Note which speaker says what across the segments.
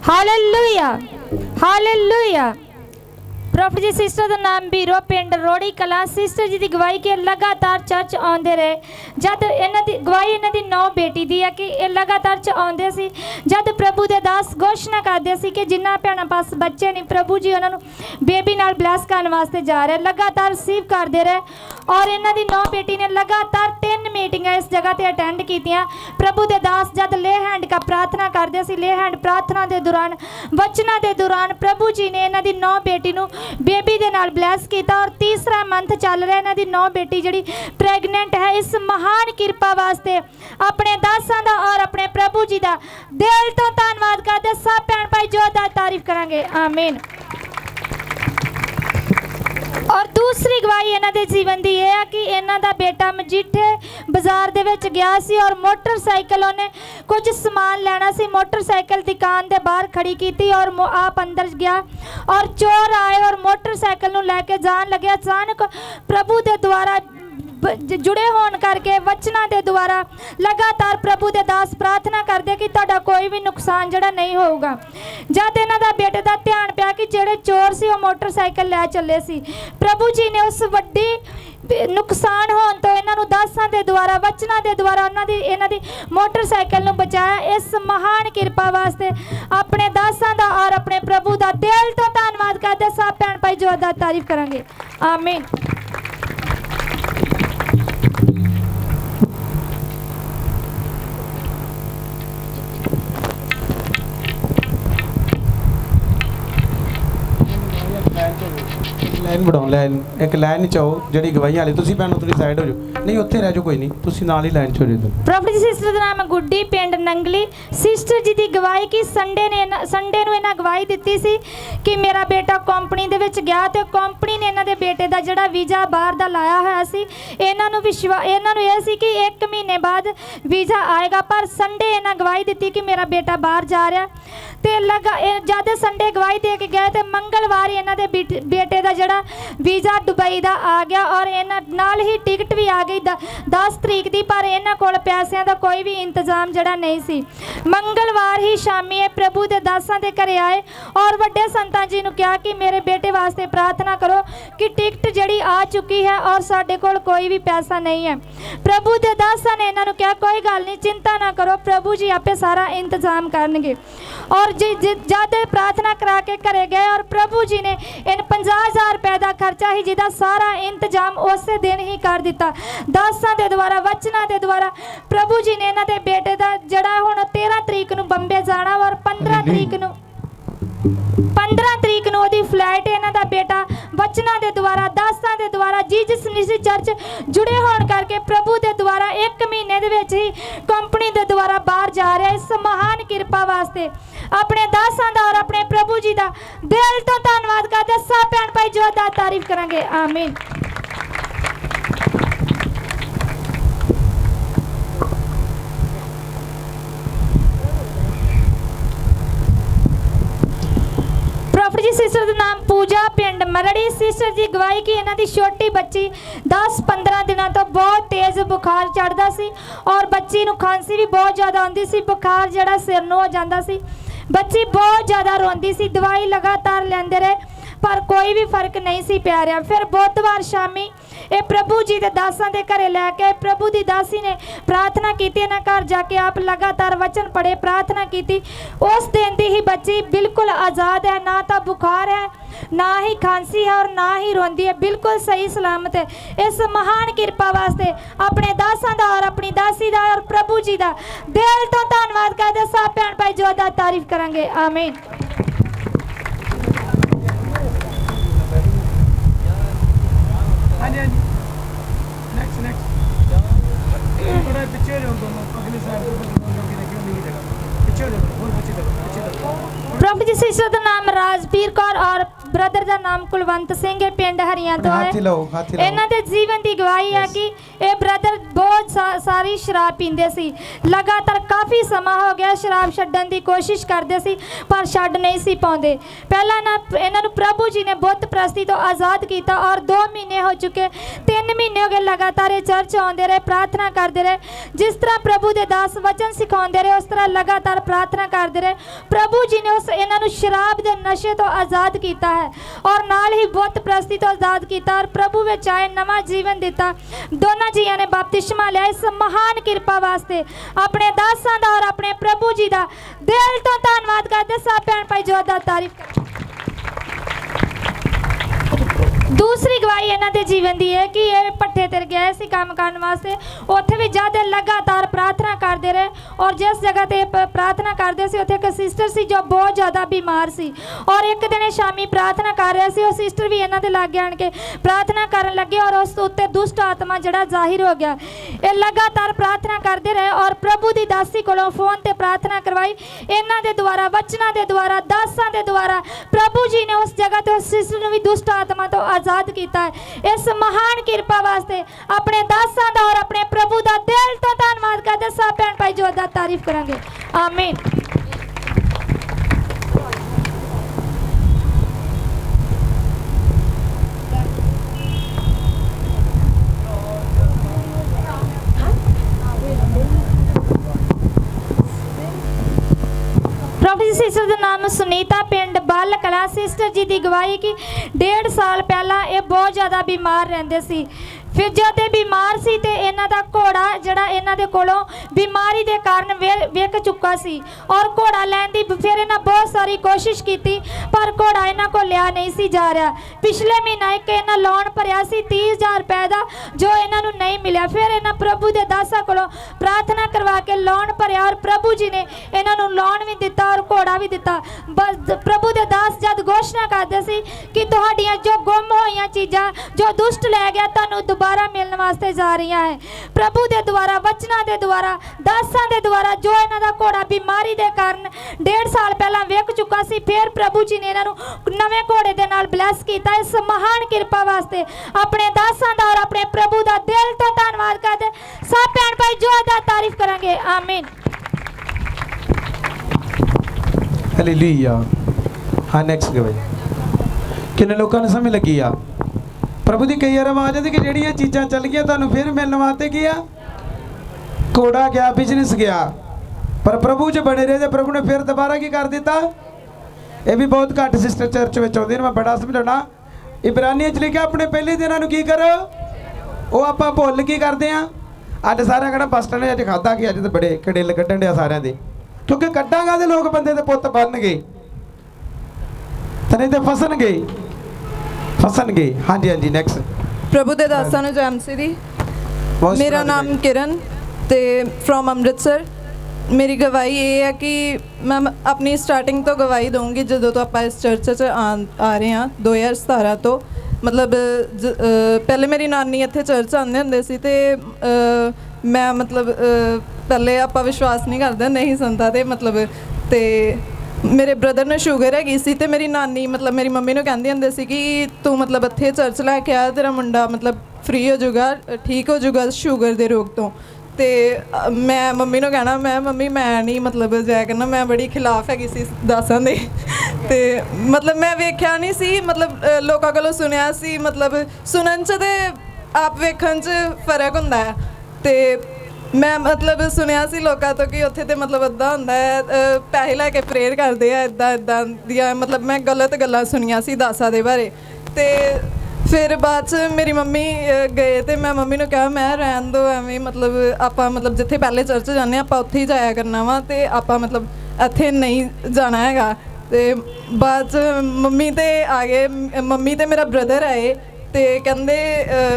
Speaker 1: Hallelujah hallelujah. Profit जी sister का नाम बीरो पिंड रोड़ी कला। सिस्टर जी की गवाही के लगातार चर्च आते रहे। जब इन्हों की गवाही इन्हों की 9 बेटी दी है कि लगातार आते सी। जब प्रभु के दास घोषणा करते सी कि जिन्ना भैन पास बच्चे नहीं प्रभु जी उन्होंने बेबी नाल ब्लैस करने वास्ते जा रहे लगातार रिसीव करते रहे। और इन्हों की 9 बेटी ने लगातार 3 मीटिंग इस जगह पर अटेंड की। प्रभु के दास जब ले हैंड का प्रार्थना करते सी ले हैंड प्रार्थना के दौरान वचना के दौरान प्रभु जी ने इन्हों की 9 बेटी को बेबी दे नाल ब्लैस किया। और तीसरा मंथ चल रहा इन्हों की 9 बेटी जी प्रेगनेंट है। इस महान कृपा वास्ते अपने दासां दा और अपने प्रभु जी का दिल तो धन्यवाद करते। सब भैन भाई जोरदार तारीफ करांगे आमीन। और दूसरी गवाही इन्हों के जीवन की यह है कि इन्हों का बेटा मजीठे बाजार दे विच गया सी और मोटरसाइकिल उन्हें कुछ समान लेना सी। मोटरसाइकिल दुकान के बाहर खड़ी की और आप अंदर गया और चोर आए और मोटरसाइकिल नूं लैके जान लगे। अचानक प्रभु के द्वारा जुड़े होने करके वचना के द्वारा लगातार प्रभु के दास प्रार्थना करते कि तुहाडा कोई भी नुकसान जड़ा नहीं होगा। जब इन्हों का बेटे का ध्यान पाया कि जेड़े चोर से मोटरसाइकिल लै चले सी प्रभु जी ने उस वड्डी नुकसान होने तो इन्हों दासां के द्वारा वचना के द्वारा इन्हों की मोटरसाइकिल नूं बचाया। इस महान कृपा वास्ते अपने दासां दा और अपने प्रभु का दिल तो धन्यवाद करते। सब भैन भाई जोरदार तारीफ करांगे आमीन।
Speaker 2: लाइन बढ़ाओ लाइन एक लाइन चाहो जी गवाही वाली तुम भैन थोड़ी साइड हो जाओ नहीं उत्थे रह जाओ कोई नहीं तुम नाल ही लाइन छोड़ दो।
Speaker 1: प्रॉफिट सिस्टर का नाम गुड्डी पिंड नंगली। सिस्टर जी की गवाही की संडे नूं इन्हां गवाही दी सी कि मेरा बेटा कंपनी दे विच गया तो कंपनी ने इन्हां दे बेटे का जिहड़ा वीज़ा बाहर दा लाया होया सी। इन्हां नूं यह सी कि 1 महीने बाद वीज़ा आएगा पर संडे इन्हां गवाही दी कि मेरा बेटा बाहर जा रहा तो जब संडे गवाही दे के गए तो मंगलवार इन्हां दे बेटे का जिहड़ा वीज़ा दुबई का आ गया और इन्हां नाल ही टिकट भी आ गई 10 तरीक की। पर इन्हां कोल पैसों का कोई भी इंतजाम जड़ा नहीं सी। मंगलवार ही शामी प्रभु के दासां दे घरे आए और वड्डे संतां जी नूं कहा कि मेरे बेटे वास्ते प्रार्थना करो कि टिकट जड़ी आ चुकी है और साडे कोल कोई भी पैसा नहीं है। प्रभु के दासां ने इन्हां नूं कहा कोई गल नहीं चिंता ना करो प्रभु जी आपे सारा इंतजाम करनगे। और जब प्रार्थना करा के घरे गए और प्रभु जी ने इन 50,000 रुपए का खर्चा ही जिदा सारा इंतजाम उस दिन ही कर दिता। दासां दे द्वारा वचना के द्वारा प्रभु जी ने इन्हां दे बेटे का जड़ा हुण 13 तरीक नूं बंबे जाना और 15 तरीक नूं ओदी फ्लाइट। इन्हां दा बेटा वचना के द्वारा दासां के द्वारा जीसस मिशनरी चर्च जुड़े होने करके प्रभु के द्वारा 1 महीने दे विच ही कंपनी के द्वारा बाहर जा रहा है। इस महान कृपा वास्ते अपने दासां दा और अपने प्रभु जी का दिल तो धन्यवाद करते। सब भैन भाई जोरदार तारीफ करांगे आमीन। प्रॉफिट जी सिस्टर का नाम पूजा पिंड मरड़ी। सिस्टर जी गवाही की इन्हां दी छोटी बच्ची 10-15 दिनों तो बहुत तेज़ बुखार चढ़ता सी और बच्ची नूं खांसी भी बहुत ज़्यादा आती सी। बुखार जड़ा सिर नूं हो जाता सी। बच्ची बहुत ज़्यादा रोंदी सी। दवाई लगातार लेंदे रहे पर कोई भी फर्क नहीं सी पै रहा। फिर बुधवार शामी ये प्रभु जी के दासां दे घरे लैके प्रभु की दासी ने प्रार्थना की। इन्हां घर जाके आप लगातार वचन पढ़े प्रार्थना की। उस दिन की ही बच्ची बिल्कुल आज़ाद है। ना तो बुखार है ना ही खांसी है और ना ही रोंदी है। बिल्कुल सही सलामत है। इस महान कृपा वास्ते अपने दासां दा और अपनी दासी दा और प्रभु जी का दिल तो धन्यवाद करते। सब भैन भाई जोरदार तारीफ करांगे आमीन। प्रॉफिट जी सिस्टर का नाम राजवीर कौर और ਬ੍ਰਦਰ ਦਾ ਨਾਮ ਕੁਲਵੰਤ ਸਿੰਘ ਹੈ, ਪਿੰਡ ਹਰੀਆਂ ਤੋਂ ਹੈ।
Speaker 2: ਹੱਥ ਲਾਓ, ਹੱਥ ਲਾਓ।
Speaker 1: ਇਹਨਾਂ ਦੇ ਜੀਵਨ ਦੀ ਗਵਾਹੀ ਆ ਕਿ ਇਹ ਬ੍ਰਦਰ ਬਹੁਤ ਸਾਰੀ ਸ਼ਰਾਬ ਪੀਂਦੇ ਸੀ। ਲਗਾਤਾਰ ਕਾਫੀ ਸਮਾਂ ਹੋ ਗਿਆ ਸ਼ਰਾਬ ਛੱਡਣ ਦੀ ਕੋਸ਼ਿਸ਼ ਕਰਦੇ ਸੀ ਪਰ ਛੱਡ ਨਹੀਂ ਸੀ ਪਾਉਂਦੇ। ਪਹਿਲਾਂ ਨਾ ਇਹਨਾਂ ਨੂੰ ਪ੍ਰਭੂ ਜੀ ਨੇ ਬੁੱਤ ਪ੍ਰਸਤੀ ਤੋਂ ਆਜ਼ਾਦ ਕੀਤਾ ਔਰ 2 ਮਹੀਨੇ ਹੋ ਚੁੱਕੇ, 3 ਮਹੀਨੇ ਹੋ ਗਏ ਲਗਾਤਾਰ ਇਹ ਚਰਚ ਆਉਂਦੇ ਰਹੇ, ਪ੍ਰਾਰਥਨਾ ਕਰਦੇ ਰਹੇ। ਜਿਸ ਤਰ੍ਹਾਂ ਪ੍ਰਭੂ ਦੇ ਦਾਸ ਵਚਨ ਸਿਖਾਉਂਦੇ ਰਹੇ ਉਸ ਤਰ੍ਹਾਂ ਲਗਾਤਾਰ ਪ੍ਰਾਰਥਨਾ ਕਰਦੇ ਰਹੇ। ਪ੍ਰਭੂ ਜੀ ਨੇ ਇਹਨਾਂ ਨੂੰ ਸ਼ਰਾਬ ਦੇ ਨਸ਼ੇ ਤੋਂ ਆਜ਼ਾਦ ਕੀਤਾ ਹੈ ਔਰ ਨਾਲ ਹੀ ਬੁੱਤ ਪ੍ਰਸਤੀ ਤੋਂ ਆਜ਼ਾਦ ਕੀਤਾ ਔਰ ਪ੍ਰਭੂ ਵਿੱਚ ਆਏ, ਨਵਾਂ ਜੀਵਨ ਦਿੱਤਾ। ਦੋਨਾਂ ਜੀਆਂ ਨੇ ਬਪਤਿਸਮਾ ਲਿਆ। ਇਸ ਮਹਾਨ ਕਿਰਪਾ ਵਾਸਤੇ ਆਪਣੇ ਦਾਸਾਂ ਦਾ ਔਰ ਆਪਣੇ ਪ੍ਰਭੂ ਜੀ ਦਾ ਦਿਲ ਤੋਂ ਧੰਨਵਾਦ ਕਰਦੇ। ਸਭ ਭੈਣ ਭਾਈ ਜ਼ੋਰਦਾਰ ਤਾਰੀਫ ਕਰੋ। दूसरी गवाही ਇਹਨਾਂ ਦੇ ਜੀਵਨ ਦੀ ਹੈ ਕਿ ਇਹ ਪੱਠੇ ਤੇ ਗਏ ਸੀ ਕੰਮ ਕਰਨ ਵਾਸਤੇ। ਉੱਥੇ ਵੀ ਜਦ ਲਗਾਤਾਰ ਪ੍ਰਾਰਥਨਾ ਕਰਦੇ ਰਹੇ ਔਰ ਜਿਸ ਜਗ੍ਹਾ ਤੇ ਪ੍ਰਾਰਥਨਾ ਕਰਦੇ ਸੀ ਉੱਥੇ ਇੱਕ ਸਿਸਟਰ ਸੀ ਜੋ ਬਹੁਤ ਜ਼ਿਆਦਾ ਬਿਮਾਰ ਸੀ ਔਰ ਇੱਕ ਦਿਨ ਸ਼ਾਮੀ ਪ੍ਰਾਰਥਨਾ ਕਰ ਰਹੇ ਸੀ। ਉਹ ਸਿਸਟਰ ਵੀ ਇਹਨਾਂ ਦੇ ਲਾਗੇ ਆਣ ਕੇ ਪ੍ਰਾਰਥਨਾ ਕਰਨ ਲੱਗੇ ਔਰ ਉਸ ਉੱਤੇ ਦੁਸ਼ਟ ਆਤਮਾ ਜਿਹੜਾ ਜ਼ਾਹਿਰ ਹੋ ਗਿਆ। ਇਹ ਲਗਾਤਾਰ ਪ੍ਰਾਰਥਨਾ ਕਰਦੇ ਰਹੇ ਔਰ ਪ੍ਰਭੂ ਦੀ ਦਾਸੀ ਕੋਲੋਂ ਫੋਨ ਤੇ ਪ੍ਰਾਰਥਨਾ ਕਰਵਾਈ। ਇਹਨਾਂ ਦੇ ਦੁਆਰਾ, ਵਚਨਾਂ ਦੇ ਦੁਆਰਾ, ਦਾਸਾਂ ਦੇ ਦੁਆਰਾ ਪ੍ਰਭੂ ਜੀ ਨੇ ਉਸ ਜਗ੍ਹਾ ਤੇ ਉਸ ਸਿਸਟਰ ਨੂੰ ਵੀ ਦੁਸ਼ਟ ਆਤਮਾ ਤੋਂ आजाद किया है। इस महान कृपा वास्ते अपने दासां दा और अपने प्रभु दा दिल तो धन्नवाद करते। सब भैन भाई जोरदार तारीफ करेंगे। आमीन। सिस्टर का नाम सुनीता, पिंड बल कला। सिस्टर जी की गवाही कि 1.5 साल पहला ये बहुत ज़्यादा बीमार रहते सी। फिर जब ये बीमार सी ते इन्हां दा घोड़ा जिहड़ा इन्हां दे कोलों बीमारी दे कारण विक चुका सी और घोड़ा लैण दी फिर इन्हां बहुत सारी कोशिश की पर घोड़ा इन्हां को लिया नहीं सी जा रहा। पिछले महीना एक इन्हां लोन भरिया सी 30,000 रुपए का जो इन्हां नूं नहीं मिलिया। फिर इन्हां प्रभु दे दासां कोलों प्रार्थना करवा के लोन भरिया और प्रभु जी ने इन्हां नूं लोन भी दिता और घोड़ा भी दिता। बस प्रभु दे दास जद घोषणा करदे सी कि तुहाडियां जो गुम होईयां चीज़ां जो दुष्ट लै गया तुहानूं दोबारा मिलने वास्ते जा रही है। प्रभु के द्वारा, वचना के द्वारा, दासां के द्वारा जो इन्हां दा घोड़ा बीमारी के कारण 1.5 साल पहला विक चुका सी, फिर प्रभु जी ने इन्हां नवे घोड़े दे नाल ब्लैस किया। इस महान कृपा वास्ते अपने दासां दा और अपने प्रभु का दिल तो धन्नवाद करते। सब भैन भाई जोरदार तारीफ करेंगे। आमीन।
Speaker 2: हालेलुया। हाँ, नेक्स्ट गवाही किन्ने लोगों ने समझ लगी आ प्रभु की कई बार आवाज आती कि ਜਿਹੜੀਆਂ चीज़ां चल गई ਤੁਹਾਨੂੰ फिर मिलने वास्ते गया घोड़ा गया, बिजनेस गया, पर प्रभु च बने रहे। प्रभु ने फिर दोबारा की कर दिता। ये भी बहुत घट सिस्टर चर्च में आते हैं। मैं बड़ा समझाना इब्रानियों च लिखा अपने पहले दिनों की करो वो आप भुल की करते हैं। अज सारा कहना बस स्टैंड अज खादा कि अज तो बड़े कड़ेल कढ़न दिया सारे दे, क्योंकि कड्डांगा तो लोग बंदे के पुत बन गए तो नहीं तो फसन गए। हाँ जी, हाँ जी, नेक्स्ट।
Speaker 3: प्रभु दे दासां नूं जय मसीह दी। मेरा नाम किरण ते फ्रॉम अमृतसर। मेरी गवाही ये है कि मैं अपनी स्टार्टिंग तो गवाही दूँगी जदों तो आप इस चर्च च आ रहे हैं 2017 तो। मतलब पहले मेरी नानी इत्थे चर्च आंदे हुंदे सी ते मैं मतलब पहले आप विश्वास नहीं करते, नहीं सुनता ते मतलब ते मेरे ब्रदर ने शुगर हैगी सी ते मेरी नानी मतलब मेरी मम्मी नूं कहंदी हुंदी सी कि तू मतलब इत्थे चर्च लैके आ, तेरा मुंडा मतलब फ्री हो जाऊगा, ठीक हो जाऊगा शुगर दे रोग तो। ते मैं मम्मी नूं कहना मैं मम्मी मैं नहीं मतलब जाया करना, मैं बड़ी खिलाफ हैगी सी दासां दे। ते मतलब मैं वेख्या नहीं सी, मतलब लोकां कोलों सुनिया सी, मतलब सुनन च ते आप वेखण च फर्क हुंदा है। ते मैं मतलब सुनिया सी लोगों तो कि उत्थे तो मतलब इदा होंदा है पैसे लैके प्रेयर करते हैं इदा इदा दियां, मतलब मैं गलत गल्लां सुनिया सी दासा दे बारे। तो फिर बाद च मेरी मम्मी गए तो मैं मम्मी ने कहा मैं रहन दो एवं मतलब आप मतलब जिथे पहले चर्च जाने आप उत्थे ही जाया करना वा तो आप मतलब इत्थे नहीं जाना हैगा। तो बाद च मम्मी तो आ गए, मम्मी तो मेरा ब्रदर आए तो कहते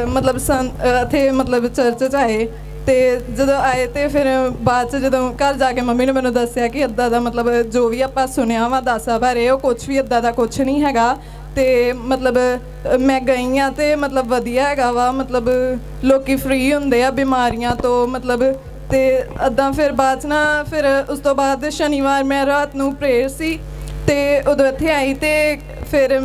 Speaker 3: मतलब इत्थे मतलब चर्च च आए। तो जो आए तो फिर बाद जो घर जाके मम्मी ने मैंने दसिया कि इदा का मतलब जो भी आप सुनिया वा दासा बारे वो कुछ भी इदा का कुछ नहीं हैगा। तो मतलब मैं गई हाँ तो मतलब वधिया हैगा वा, मतलब लोग फ्री होंदे आ बीमारियां तो मतलब। तो अदा फिर बाद ना फिर उस तो बाद शनिवार मैं रात नूं प्रेयर सी तो उदों इत्थे आई तो फिर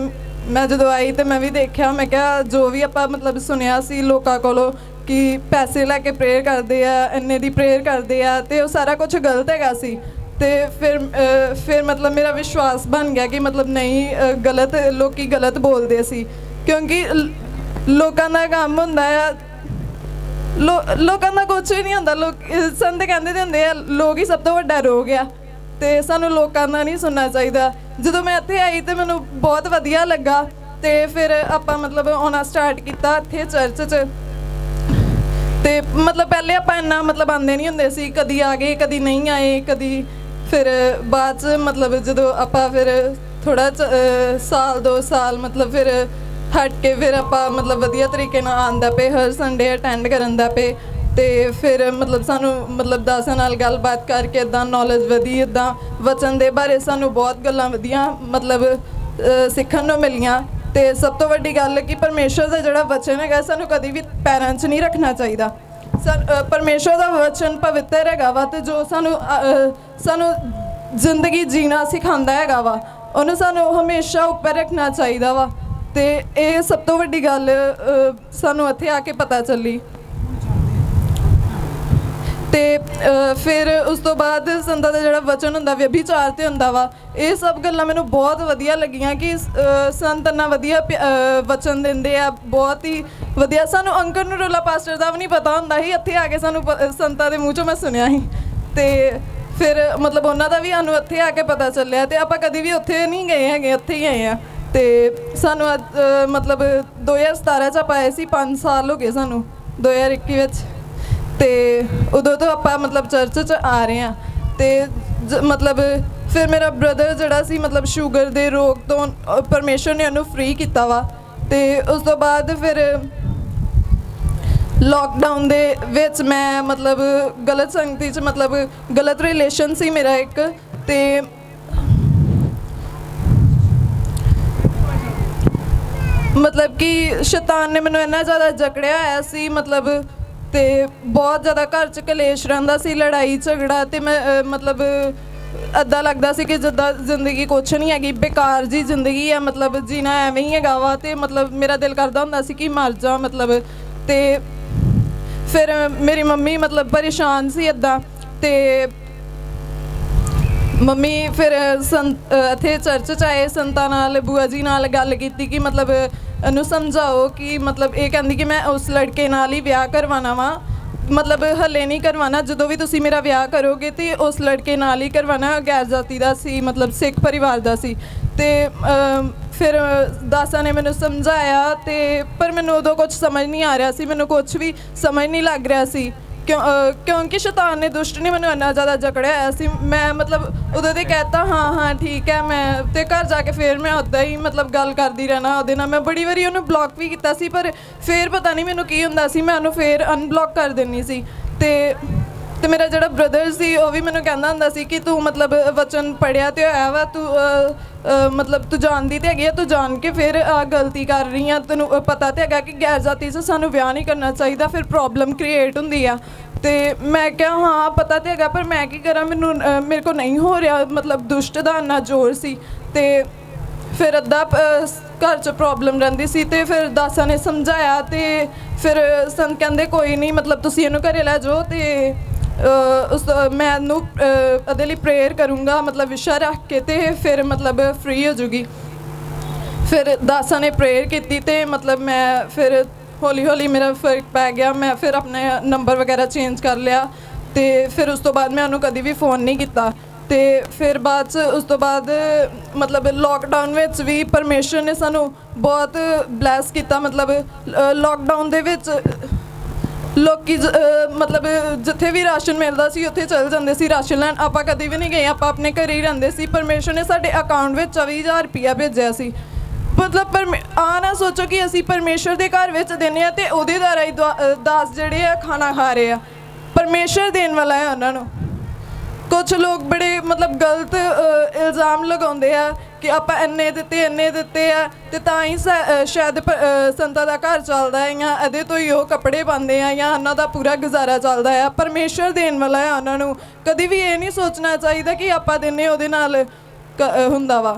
Speaker 3: मैं जो आई तो मैं भी देखा, मैं क्या जो भी आप मतलब सुनिया सी लोगों कोलों कि पैसे लैके प्रेयर करते हैं, इन्ने दी प्रेयर करते हैं, तो वो सारा कुछ गलत हैगा सी। तो फिर मतलब मेरा विश्वास बन गया कि मतलब नहीं गलत लोग गलत बोलते सी, क्योंकि लोगों का काम होंदा है, लोगों का कुछ भी नहीं होंदा। लोग संत कहते होंदे आ लोग ही सब तो वड्डा रोग आ, तो सानू लोगों का नहीं सुनना चाहिए। जो मैं इत्थे आई तो मैनू बहुत वधिया लगा, तो फिर आप मतलब आना स्टार्ट किया इत्थे चर्च च। तो मतलब पहले आप इन्ना मतलब आते नहीं होंदे सी, कदी आ गए कदी नहीं आए, कदी फिर बाद मतलब जो आप फिर थोड़ा साल 2 साल मतलब फिर हट के फिर आप मतलब वधिया तरीके नाल आंदा पे, हर संडे अटेंड करन दा पे। तो फिर मतलब सानू मतलब दासां नाल गलबात करके इदां नॉलेज वधी, इदां वचन दे बारे सानू बहुत गल्लां वधिया मतलब सीखण नूं मिलियां। तो सब तो वड्डी गल कि परमेश्वर का जिहड़ा वचन है सानू कभी भी पैरां 'च नहीं रखना चाहिए। परमेश्वर का वचन पवित्र हैगा वा, तो जो सानू जिंदगी जीना सिखांदा हैगा वा, उन्हें सानू हमेशा ऊपर रखना चाहिए वा। तो ये सब तो वड्डी गल सानू इत्थे आके पता चली। तो फिर उस तो बाद संतां दा जिहड़ा वचन हुंदा व्यभिचार ते हुंदा वा, ये सब गल्लां मैनूं बहुत वधिया लगियां कि संत इन्ना वधिया वचन दिंदे आ, बहुत ही वधिया। सानूं अंकर नरूला पास्टर दा भी नहीं पता हुंदा ही, इत्थे आके सानूं संतां दे मूँह चों मैं सुनिया ही। तो फिर मतलब उन्हां दा भी सानूं इत्थे आके पता चलिया, तो आपां कदी भी उत्थे नहीं गए हैगे, इत्थे ही आए आ। तो सानूं मतलब 2017 च आपां आए सी, 5 साल हो गए सानूं 2021 विच। तो उदों तो आप मतलब चर्च च आ रहे हैं। तो मतलब फिर मेरा ब्रदर जड़ा सी मतलब शुगर के रोग तो परमेश्वर ने उन्होंने फ्री किया वा। तो उस तो बाद फिर लॉकडाउन दे विच मैं मतलब गलत संगति च मतलब गलत रिलेशन सी मेरा एक। तो मतलब कि शैतान ने मैनूं इन्ना ज़्यादा जकड़िया होया सी, मतलब तो बहुत ज़्यादा घर च कलेश रहिंदा सी, लड़ाई झगड़ा। तो मैं मतलब अद्दा लगदा सी कि जिद्दां जिंदगी कुछ नहीं हैगी, बेकार जी जिंदगी है, मतलब जीना एवें ही हैगा वा। तो मतलब मेरा दिल करदा हुंदा सी कि मर जा मतलब। तो फिर मेरी मम्मी मतलब परेशान सी अद्दां। तो मम्मी फिर इत्थे चर्च च आए, संतां नाल बुआ जी नाल गल कीती कि मतलब इन्हूं समझाओ कि मतलब ये कहंदी कि मैं उस लड़के नाल ही विआह करवाना वा, मतलब हले नहीं करवाना, जदों भी तुसीं मेरा विआह करोगे तो उस लड़के नाल ही करवाना, गैर जाति दा सी मतलब सिख परिवार दा सी। तो फिर दासा ने मैनूं समझाया, तो पर मैनूं उदों कुछ समझ नहीं आ रहा सी, मैनूं कुछ भी समझ नहीं लग रहा सी, क्योंकि शैतान ने दुष्ट ने मैनूं इन्ना ज़्यादा जकड़िया होया सी। मैं मतलब उदों तो कहता हाँ हाँ ठीक है, मैं तो घर जाके फिर मैं उद्दां ही मतलब गल करदी रहना उहदे नाल। मैं बड़ी वारी उहनूं ब्लॉक भी कीता सी, पर फिर पता नहीं मैनूं की हुंदा सी, मैं उहनूं फिर अनब्लॉक कर दिंदी सी। तो मेरा जिहड़ा ब्रदर सी वो भी मैनूं कहंदा हुंदा सी कि तू मतलब वचन पढ़िया तो होया वा, तू मतलब तू जानदी तो हैगी, तू जान के फिर गलती कर रही है, तैनूं पता तो हैगा कि गैर जाति से सानूं विआह नहीं करना चाहिए, फिर प्रॉब्लम क्रिएट हुंदी आ। तो मैं क्या हाँ पता तो हैगा, पर मैं की करा, मैनूं मेरे को नहीं हो रहा, मतलब दुष्ट दा इन्ना जोर सी। तो फिर अद्धा घर च प्रॉब्लम रहिंदी सी, तो फिर दासा ने समझाया, तो फिर संत कहंदे कोई नहीं मतलब तुसीं इहनूं घरे लै जाओ, तो मैं इहनूं इहदे लई प्रेयर करूँगा मतलब विशा रख के, तो फिर मतलब फ्री हो जूगी। फिर दासा ने प्रेयर की, तो मतलब मैं फिर हौली हौली मेरा फर्क पै गया, मैं फिर अपने नंबर वगैरह चेंज कर लिया। तो फिर उस तो बाद मैं उन्होंने कभी भी फ़ोन नहीं किया। तो फिर बाद उस तो बाद मतलब लॉकडाउन विच भी परमेश्वर ने सानू बहुत ब्लैस किया, मतलब लॉकडाउन दे विच लोकी मतलब जिथे भी राशन मिलता सी उत्थे चल जाते सी राशन लैन, आपां कभी भी नहीं गए, आपां अपने घर ही रहिंदे सी। परमेश्वर ने साडे अकाउंट में 24,000 रुपया भेजा सी, मतलब आ ना सोचो कि असी परमेश्वर के घर में देने आ तो उहदे द्वारा ही दास जिहड़े आ खाना खा रहे आ, परमेश्वर देने वाला है उन्होंने। कुछ लोग बड़े मतलब गलत इल्ज़ाम लगाते हैं कि आप इन्ने दिते आ तो तां ही शायद संतां दा घर चलदा है, या इहदे तो ही वो कपड़े पाते हैं, या उन्हां दा पूरा गुजारा चलदा है। परमेश्वर देने वाला है उन्होंने, कभी भी ये नहीं सोचना चाहिए कि आप देने उहदे नाल हुंदा वा।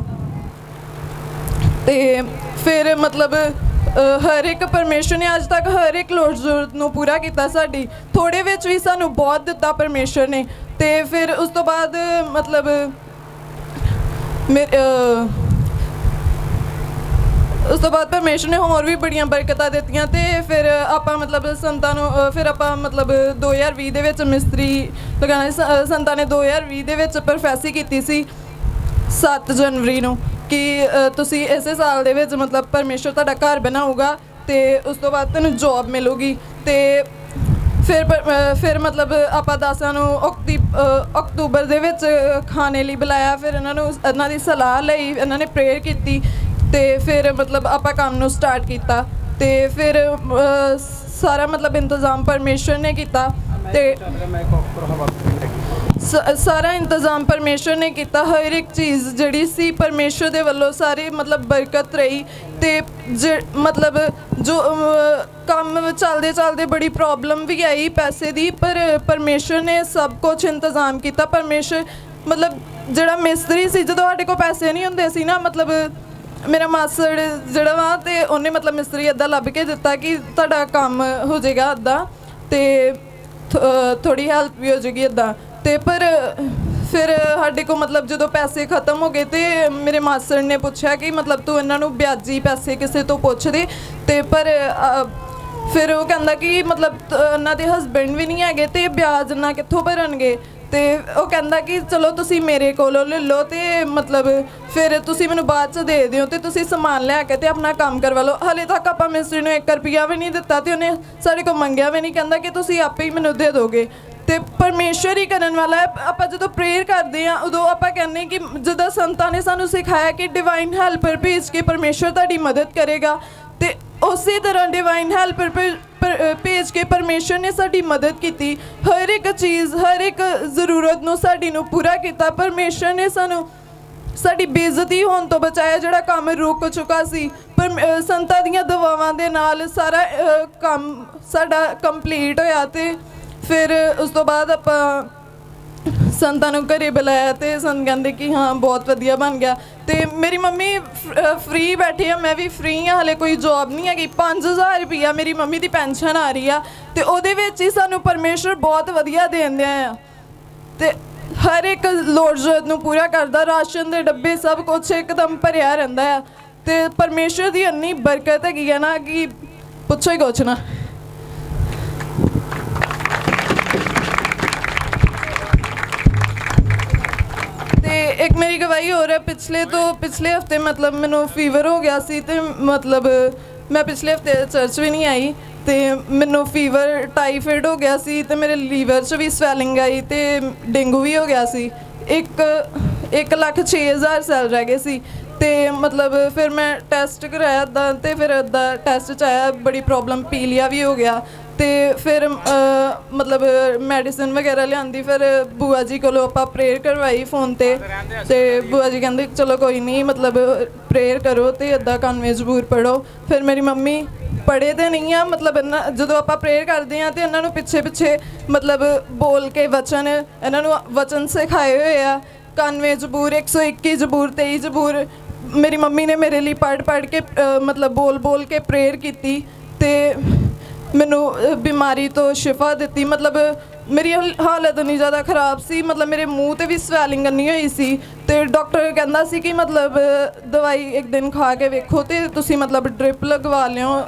Speaker 3: ਤੇ ਫਿਰ ਮਤਲਬ ਹਰ ਇੱਕ ਪਰਮੇਸ਼ਰ ਨੇ ਅੱਜ ਤੱਕ ਹਰ ਇੱਕ ਲੋੜ ਜ਼ਰੂਰਤ ਨੂੰ ਪੂਰਾ ਕੀਤਾ ਸਾਡੀ। ਥੋੜ੍ਹੇ ਵਿੱਚ ਵੀ ਸਾਨੂੰ ਬਹੁਤ ਦਿੱਤਾ ਪਰਮੇਸ਼ਰ ਨੇ। ਤੇ ਫਿਰ ਉਸ ਤੋਂ ਬਾਅਦ ਮਤਲਬ ਉਸ ਤੋਂ ਬਾਅਦ ਪਰਮੇਸ਼ਰ ਨੇ ਹੋਰ ਵੀ ਬੜੀਆਂ ਬਰਕਤਾਂ ਦਿੱਤੀਆਂ। ਤੇ ਫਿਰ ਆਪਾਂ ਮਤਲਬ ਸੰਤਾਂ ਨੂੰ ਫਿਰ ਆਪਾਂ ਮਤਲਬ 2020 ਦੇ ਵਿੱਚ ਮਿਸਤਰੀ ਲਗਾਉਣਾ। ਸੰਤਾਂ ਨੇ 2020 ਦੇ ਵਿੱਚ ਪ੍ਰੋਫੈਸੀ ਕੀਤੀ ਸੀ 7 ਜਨਵਰੀ ਨੂੰ ਕਿ ਤੁਸੀਂ ਇਸੇ ਸਾਲ ਦੇ ਵਿੱਚ ਮਤਲਬ ਪਰਮੇਸ਼ਰ ਤੁਹਾਡਾ ਘਰ ਬਣਾਊਗਾ ਤੇ ਉਸ ਤੋਂ ਬਾਅਦ ਤੁਹਾਨੂੰ ਜੋਬ ਮਿਲੂਗੀ। ਤੇ ਫਿਰ ਮਤਲਬ ਆਪਾਂ 10 ਨੂੰ ਅਕਤੂਬਰ ਦੇ ਵਿੱਚ ਖਾਣੇ ਲਈ ਬੁਲਾਇਆ। ਫਿਰ ਇਹਨਾਂ ਦੀ ਸਲਾਹ ਲਈ, ਇਹਨਾਂ ਨੇ ਪ੍ਰੇਅਰ ਕੀਤੀ ਤੇ ਫਿਰ ਮਤਲਬ ਆਪਾਂ ਕੰਮ ਨੂੰ ਸਟਾਰਟ ਕੀਤਾ। ਤੇ ਫਿਰ ਸਾਰਾ ਮਤਲਬ ਇੰਤਜ਼ਾਮ ਪਰਮੇਸ਼ਰ ਨੇ ਕੀਤਾ ਤੇ ਸਾਰਾ ਇੰਤਜ਼ਾਮ ਪਰਮੇਸ਼ਰ ਨੇ ਕੀਤਾ। ਹਰ ਇੱਕ ਚੀਜ਼ ਜਿਹੜੀ ਸੀ ਪਰਮੇਸ਼ਰ ਦੇ ਵੱਲੋਂ ਸਾਰੀ ਮਤਲਬ ਬਰਕਤ ਰਹੀ। ਤੇ ਮਤਲਬ ਜੋ ਕੰਮ ਚੱਲਦੇ ਚੱਲਦੇ ਬੜੀ ਪ੍ਰੋਬਲਮ ਵੀ ਆਈ ਪੈਸੇ ਦੀ, ਪਰ ਪਰਮੇਸ਼ਰ ਨੇ ਸਭ ਕੁਝ ਇੰਤਜ਼ਾਮ ਕੀਤਾ। ਪਰਮੇਸ਼ਰ ਮਤਲਬ ਜਿਹੜਾ ਮਿਸਤਰੀ ਸੀ, ਜਦੋਂ ਸਾਡੇ ਕੋਲ ਪੈਸੇ ਨਹੀਂ ਹੁੰਦੇ ਸੀ ਨਾ, ਮਤਲਬ ਮੇਰਾ ਮਾਸੜ ਜਿਹੜਾ ਵਾ ਤੇ ਉਹਨੇ ਮਤਲਬ ਮਿਸਤਰੀ ਅੱਧਾ ਲੱਭ ਕੇ ਦਿੱਤਾ ਕਿ ਤੁਹਾਡਾ ਕੰਮ ਹੋ ਜਾਏਗਾ ਅੱਧਾ ਤੇ ਥੋੜੀ ਹੈਲਪ ਵੀ ਹੋ ਜਾਏਗੀ ਅੱਧਾ। ਤੇ ਪਰ ਫਿਰ ਸਾਡੇ ਕੋਲ ਮਤਲਬ ਜਦੋਂ ਪੈਸੇ ਖਤਮ ਹੋ ਗਏ ਤੇ ਮੇਰੇ ਮਾਸੜ ਨੇ ਪੁੱਛਿਆ ਕਿ ਮਤਲਬ ਤੂੰ ਇਹਨਾਂ ਨੂੰ ਵਿਆਜੀ ਪੈਸੇ ਕਿਸੇ ਤੋਂ ਪੁੱਛ ਦੇ। ਤੇ ਪਰ ਫਿਰ ਉਹ ਕਹਿੰਦਾ ਕਿ ਮਤਲਬ ਉਹਨਾਂ ਦੇ ਹਸਬੈਂਡ ਵੀ ਨਹੀਂ ਹੈਗੇ ਤੇ ਵਿਆਜ ਨਾ ਕਿੱਥੋਂ ਭਰਨਗੇ। ਤੇ ਉਹ ਕਹਿੰਦਾ ਕਿ ਚਲੋ ਤੁਸੀਂ ਮੇਰੇ ਕੋਲੋਂ ਲੈ ਲਓ ਤੇ ਮਤਲਬ ਫਿਰ ਤੁਸੀਂ ਮੈਨੂੰ ਬਾਅਦ 'ਚ ਦੇ ਦਿਓ ਤੇ ਤੁਸੀਂ ਸਮਾਨ ਲਿਆ ਕੇ ਤੇ ਆਪਣਾ ਕੰਮ ਕਰਵਾ ਲਓ। ਹਾਲੇ ਤੱਕ ਆਪਾਂ ਮਿਸਤਰੀ ਨੂੰ 1 ਰੁਪਈਆ ਵੀ ਨਹੀਂ ਦਿੱਤਾ ਤੇ ਉਹਨੇ ਸਾਡੇ ਕੋਲ ਮੰਗਿਆ ਵੀ ਨਹੀਂ। ਕਹਿੰਦਾ ਕਿ ਤੁਸੀਂ ਆਪੇ ਹੀ ਮੈਨੂੰ ਦੇ ਦੋਗੇ। ਤੇ ਪਰਮੇਸ਼ਰ ਹੀ ਕਰਨ ਵਾਲਾ ਹੈ। ਆਪਾਂ ਜਦੋਂ ਪ੍ਰੇਅਰ ਕਰਦੇ ਹਾਂ ਉਦੋਂ ਆਪਾਂ ਕਹਿੰਦੇ ਕਿ ਜਿੱਦਾਂ ਸੰਤਾਂ ਨੇ ਸਾਨੂੰ ਸਿਖਾਇਆ ਕਿ ਡਿਵਾਈਨ ਹੈਲਪਰ ਭੇਜ ਕੇ ਪਰਮੇਸ਼ਰ ਤੁਹਾਡੀ ਮਦਦ ਕਰੇਗਾ, ਤੇ ਉਸੇ ਤਰ੍ਹਾਂ ਡਿਵਾਈਨ ਹੈਲਪਰ ਭੇਜ ਕੇ ਪਰਮੇਸ਼ਰ ਨੇ ਸਾਡੀ ਮਦਦ ਕੀਤੀ। ਹਰ ਇੱਕ ਚੀਜ਼, ਹਰ ਇੱਕ ਜ਼ਰੂਰਤ ਨੂੰ ਸਾਡੀ ਨੂੰ ਪੂਰਾ ਕੀਤਾ। ਪਰਮੇਸ਼ਰ ਨੇ ਸਾਨੂੰ ਸਾਡੀ ਬੇਇੱਜ਼ਤੀ ਹੋਣ ਤੋਂ ਬਚਾਇਆ, ਜਿਹੜਾ ਕੰਮ ਰੁਕ ਚੁੱਕਾ ਸੀ। ਪਰ ਸੰਤਾਂ ਦੀਆਂ ਦੁਆਵਾਂ ਦੇ ਨਾਲ ਸਾਰਾ ਕੰਮ ਸਾਡਾ ਕੰਪਲੀਟ ਹੋਇਆ। ਤੇ ਫਿਰ ਉਸ ਤੋਂ ਬਾਅਦ ਆਪਾਂ ਸੰਤਾਂ ਨੂੰ ਘਰੇ ਬੁਲਾਇਆ ਤੇ ਸੰਤ ਕਹਿੰਦੇ ਕਿ ਹਾਂ ਬਹੁਤ ਵਧੀਆ ਬਣ ਗਿਆ। ਤੇ ਮੇਰੀ ਮੰਮੀ ਫ੍ਰੀ ਬੈਠੀ ਆ, ਮੈਂ ਵੀ ਫ੍ਰੀ ਹਾਂ, ਹਾਲੇ ਕੋਈ ਜੋਬ ਨਹੀਂ ਹੈਗੀ। 5000 ਰੁਪਈਆ ਮੇਰੀ ਮੰਮੀ ਦੀ ਪੈਨਸ਼ਨ ਆ ਰਹੀ ਆ ਤੇ ਉਹਦੇ ਵਿੱਚ ਹੀ ਸਾਨੂੰ ਪਰਮੇਸ਼ਰ ਬਹੁਤ ਵਧੀਆ ਦੇਣ ਆ ਤੇ ਹਰ ਇੱਕ ਲੋੜ ਜ਼ਰੂਰਤ ਨੂੰ ਪੂਰਾ ਕਰਦਾ। ਰਾਸ਼ਨ ਦੇ ਡੱਬੇ ਸਭ ਕੁਛ ਇੱਕਦਮ ਭਰਿਆ ਰਹਿੰਦਾ ਆ ਤੇ ਪਰਮੇਸ਼ਰ ਦੀ ਇੰਨੀ ਬਰਕਤ ਹੈਗੀ ਆ ਨਾ ਕਿ ਪੁੱਛੋ ਹੀ ਕੁਛ ਨਾ। ਤੇ ਇੱਕ ਮੇਰੀ ਗਵਾਹੀ ਹੋਰ ਹੈ। ਪਿਛਲੇ ਹਫਤੇ ਮਤਲਬ ਮੈਨੂੰ ਫੀਵਰ ਹੋ ਗਿਆ ਸੀ ਤੇ ਮਤਲਬ ਮੈਂ ਪਿਛਲੇ ਹਫਤੇ ਚਰਚ ਵੀ ਨਹੀਂ ਆਈ ਤੇ ਮੈਨੂੰ ਫੀਵਰ ਟਾਈਫਾਇਡ ਹੋ ਗਿਆ ਸੀ ਤੇ ਮੇਰੇ ਲੀਵਰ 'ਚ ਵੀ ਸਵੈਲਿੰਗ ਆਈ ਤੇ ਡੇਂਗੂ ਵੀ ਹੋ ਗਿਆ ਸੀ। 1,06,000 ਸੈੱਲ ਰਹਿ ਗਏ ਸੀ। ਤੇ ਮਤਲਬ ਫਿਰ ਮੈਂ ਟੈਸਟ ਕਰਾਇਆ ਅੱਧਾ ਤੇ ਫਿਰ ਅੱਧਾ ਟੈਸਟ 'ਚ ਆਇਆ ਬੜੀ ਪ੍ਰੋਬਲਮ, ਪੀਲੀਆ ਵੀ ਹੋ ਗਿਆ। ਤੇ ਫਿਰ ਮਤਲਬ ਮੈਡੀਸਿਨ ਵਗੈਰਾ ਲਿਆਂਦੀ। ਫਿਰ ਬੂਆ ਜੀ ਕੋਲੋਂ ਆਪਾਂ ਪ੍ਰੇਅਰ ਕਰਵਾਈ ਫੋਨ ਤੇ ਬੂਆ ਜੀ ਕਹਿੰਦੇ ਚਲੋ ਕੋਈ ਨਹੀਂ ਮਤਲਬ ਪ੍ਰੇਅਰ ਕਰੋ ਤੇ ਅੱਧਾ 91 ਜ਼ਬੂਰ ਪੜ੍ਹੋ। ਫਿਰ ਮੇਰੀ ਮੰਮੀ ਪੜ੍ਹੇ ਤੇ ਨਹੀਂ ਆ, ਮਤਲਬ ਜਦੋਂ ਆਪਾਂ ਪ੍ਰੇਅਰ ਕਰਦੇ ਹਾਂ ਤੇ ਇਹਨਾਂ ਨੂੰ ਪਿੱਛੇ ਮਤਲਬ ਬੋਲ ਕੇ ਵਚਨ, ਇਹਨਾਂ ਨੂੰ ਵਚਨ ਸਿਖਾਏ ਹੋਏ ਆ। 91 ਜ਼ਬੂਰ, 121 ਜ਼ਬੂਰ, 23 ਜ਼ਬੂਰ ਮੇਰੀ ਮੰਮੀ ਨੇ ਮੇਰੇ ਲਈ ਪੜ੍ਹ ਕੇ ਮਤਲਬ ਬੋਲ ਕੇ ਪ੍ਰੇਅਰ ਕੀਤੀ ਤੇ ਮੈਨੂੰ ਬਿਮਾਰੀ ਤੋਂ ਸ਼ਿਫਾ ਦਿੱਤੀ। ਮਤਲਬ ਮੇਰੀ ਹਾਲਤ ਇੰਨੀ ਜ਼ਿਆਦਾ ਖਰਾਬ ਸੀ, ਮਤਲਬ ਮੇਰੇ ਮੂੰਹ 'ਤੇ ਵੀ ਸਵੈਲਿੰਗ ਇੰਨੀ ਹੋਈ ਸੀ ਤੇ ਡਾਕਟਰ ਕਹਿੰਦਾ ਸੀ ਕਿ ਮਤਲਬ ਦਵਾਈ ਇੱਕ ਦਿਨ ਖਾ ਕੇ ਵੇਖੋ ਤੇ ਤੁਸੀਂ ਮਤਲਬ ਡ੍ਰਿਪ ਲਗਵਾ ਲਿਓ,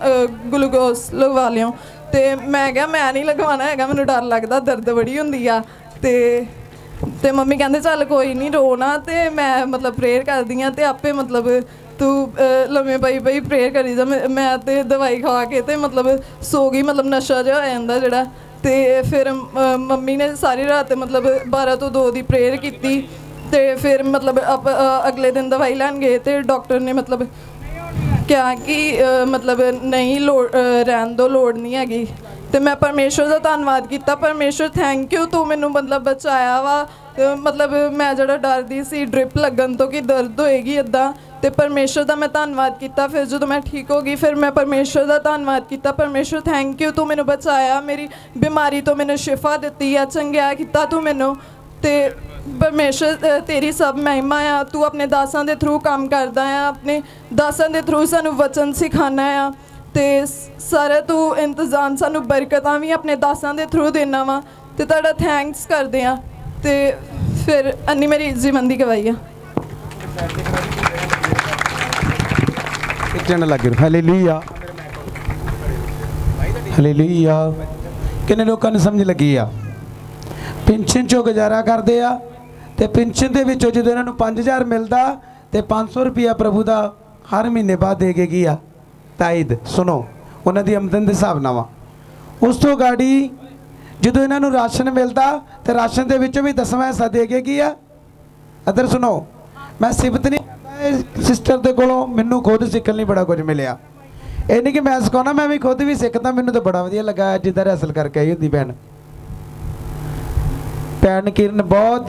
Speaker 3: ਗਲੂਕੋਸ ਲਗਵਾ ਲਿਓ। ਤੇ ਮੈਂ ਕਿਹਾ ਮੈਂ ਨਹੀਂ ਲਗਵਾਉਣਾ ਹੈਗਾ, ਮੈਨੂੰ ਡਰ ਲੱਗਦਾ, ਦਰਦ ਬੜੀ ਹੁੰਦੀ ਆ। ਤੇ ਮੰਮੀ ਕਹਿੰਦੇ ਚੱਲ ਕੋਈ ਨਹੀਂ ਰੋ ਨਾ। ਤੇ ਮੈਂ ਮਤਲਬ ਪ੍ਰੇਅਰ ਕਰਦੀ ਹਾਂ ਤੇ ਆਪੇ ਮਤਲਬ ਤੂੰ ਲੰਮੇ ਪਈ ਪ੍ਰੇਅਰ ਕਰੀ ਜਾ। ਮੈਂ ਤੇ ਦਵਾਈ ਖਾ ਕੇ ਤੇ ਮਤਲਬ ਸੋ ਗਈ, ਮਤਲਬ ਨਸ਼ਾ ਜਿਹਾ ਹੋ ਜਾਂਦਾ ਜਿਹੜਾ। ਤੇ ਫਿਰ ਮੰਮੀ ਨੇ ਸਾਰੀ ਰਾਤ ਮਤਲਬ 12 ਤੋਂ 2 ਦੀ ਪ੍ਰੇਅਰ ਕੀਤੀ ਤੇ ਫਿਰ ਮਤਲਬ ਅਗਲੇ ਦਿਨ ਦਵਾਈ ਲੈਣ ਗਏ ਤੇ ਡਾਕਟਰ ਨੇ ਮਤਲਬ ਕਿਹਾ ਕਿ ਮਤਲਬ ਨਹੀਂ ਰਹਿਣ ਦਿਓ, ਲੋੜ ਨਹੀਂ ਹੈਗੀ। ਤੇ ਮੈਂ ਪਰਮੇਸ਼ਰ ਦਾ ਧੰਨਵਾਦ ਕੀਤਾ। ਪਰਮੇਸ਼ਰ ਥੈਂਕ ਯੂ, ਤੂੰ ਮੈਨੂੰ ਮਤਲਬ ਬਚਾਇਆ ਵਾ। ਮਤਲਬ ਮੈਂ ਜਿਹੜਾ ਡਰਦੀ ਸੀ ਡ੍ਰਿਪ ਲੱਗਣ ਤੋਂ ਕਿ ਦਰਦ ਹੋਏਗੀ ਇੱਦਾਂ, ਤੇ ਪਰਮੇਸ਼ਰ ਦਾ ਮੈਂ ਧੰਨਵਾਦ ਕੀਤਾ। ਫਿਰ ਜਦੋਂ ਮੈਂ ਠੀਕ ਹੋ ਗਈ ਫਿਰ ਮੈਂ ਪਰਮੇਸ਼ਰ ਦਾ ਧੰਨਵਾਦ ਕੀਤਾ। ਪਰਮੇਸ਼ਰ ਥੈਂਕ ਯੂ, ਤੂੰ ਮੈਨੂੰ ਬਚਾਇਆ, ਮੇਰੀ ਬਿਮਾਰੀ ਤੋਂ ਮੈਨੂੰ ਸ਼ਿਫਾ ਦਿੱਤੀ ਆ, ਚੰਗਿਆ ਕੀਤਾ ਤੂੰ ਮੈਨੂੰ। ਤੇ परमेश्वर तेरी सब महिमा आ, तू अपने दासां दे थ्रू काम करदा आ, अपने दासां दे थ्रू सानू वचन सिखाना आ ते सारा तू इंतजाम सानू बरकतां भी अपने दासां दे थ्रू देना वा ते तुहाडा थैंक्स करदे आ ते फिर अन्नी मेरी जीवन दी गवाही आ।
Speaker 2: एक जन लग गया हालेलुया हालेलुया। किन्ने लोगों ने समझ लगी आ पेंशन चो गुजारा करते आ ते पेंशन दे विचों जदों इन्हां नूं 5000 मिलदा ते 500 रुपया प्रभु दा हर महीने बाद दे के गया ताईद। सुनो उन्हां दी आमदन दे हिसाब नाल वा उस तो गाड़ी जदों इन्हां नूं राशन मिलदा ते राशन दे विचों भी 10वां हिस्सा दे के गया। अदर सुनो मैं सिफत नहीं सिस्टर दे कोलों मैनूं खुद सीखण लई बड़ा कुछ मिलिया। ਇਹ नहीं कि मैं सिखाना मैं भी खुद भी सीखता मैनूं तो बड़ा वधिया लगा जिद्दां रिहर्सल करके आई हुंदी भैन। भैन किरण बहुत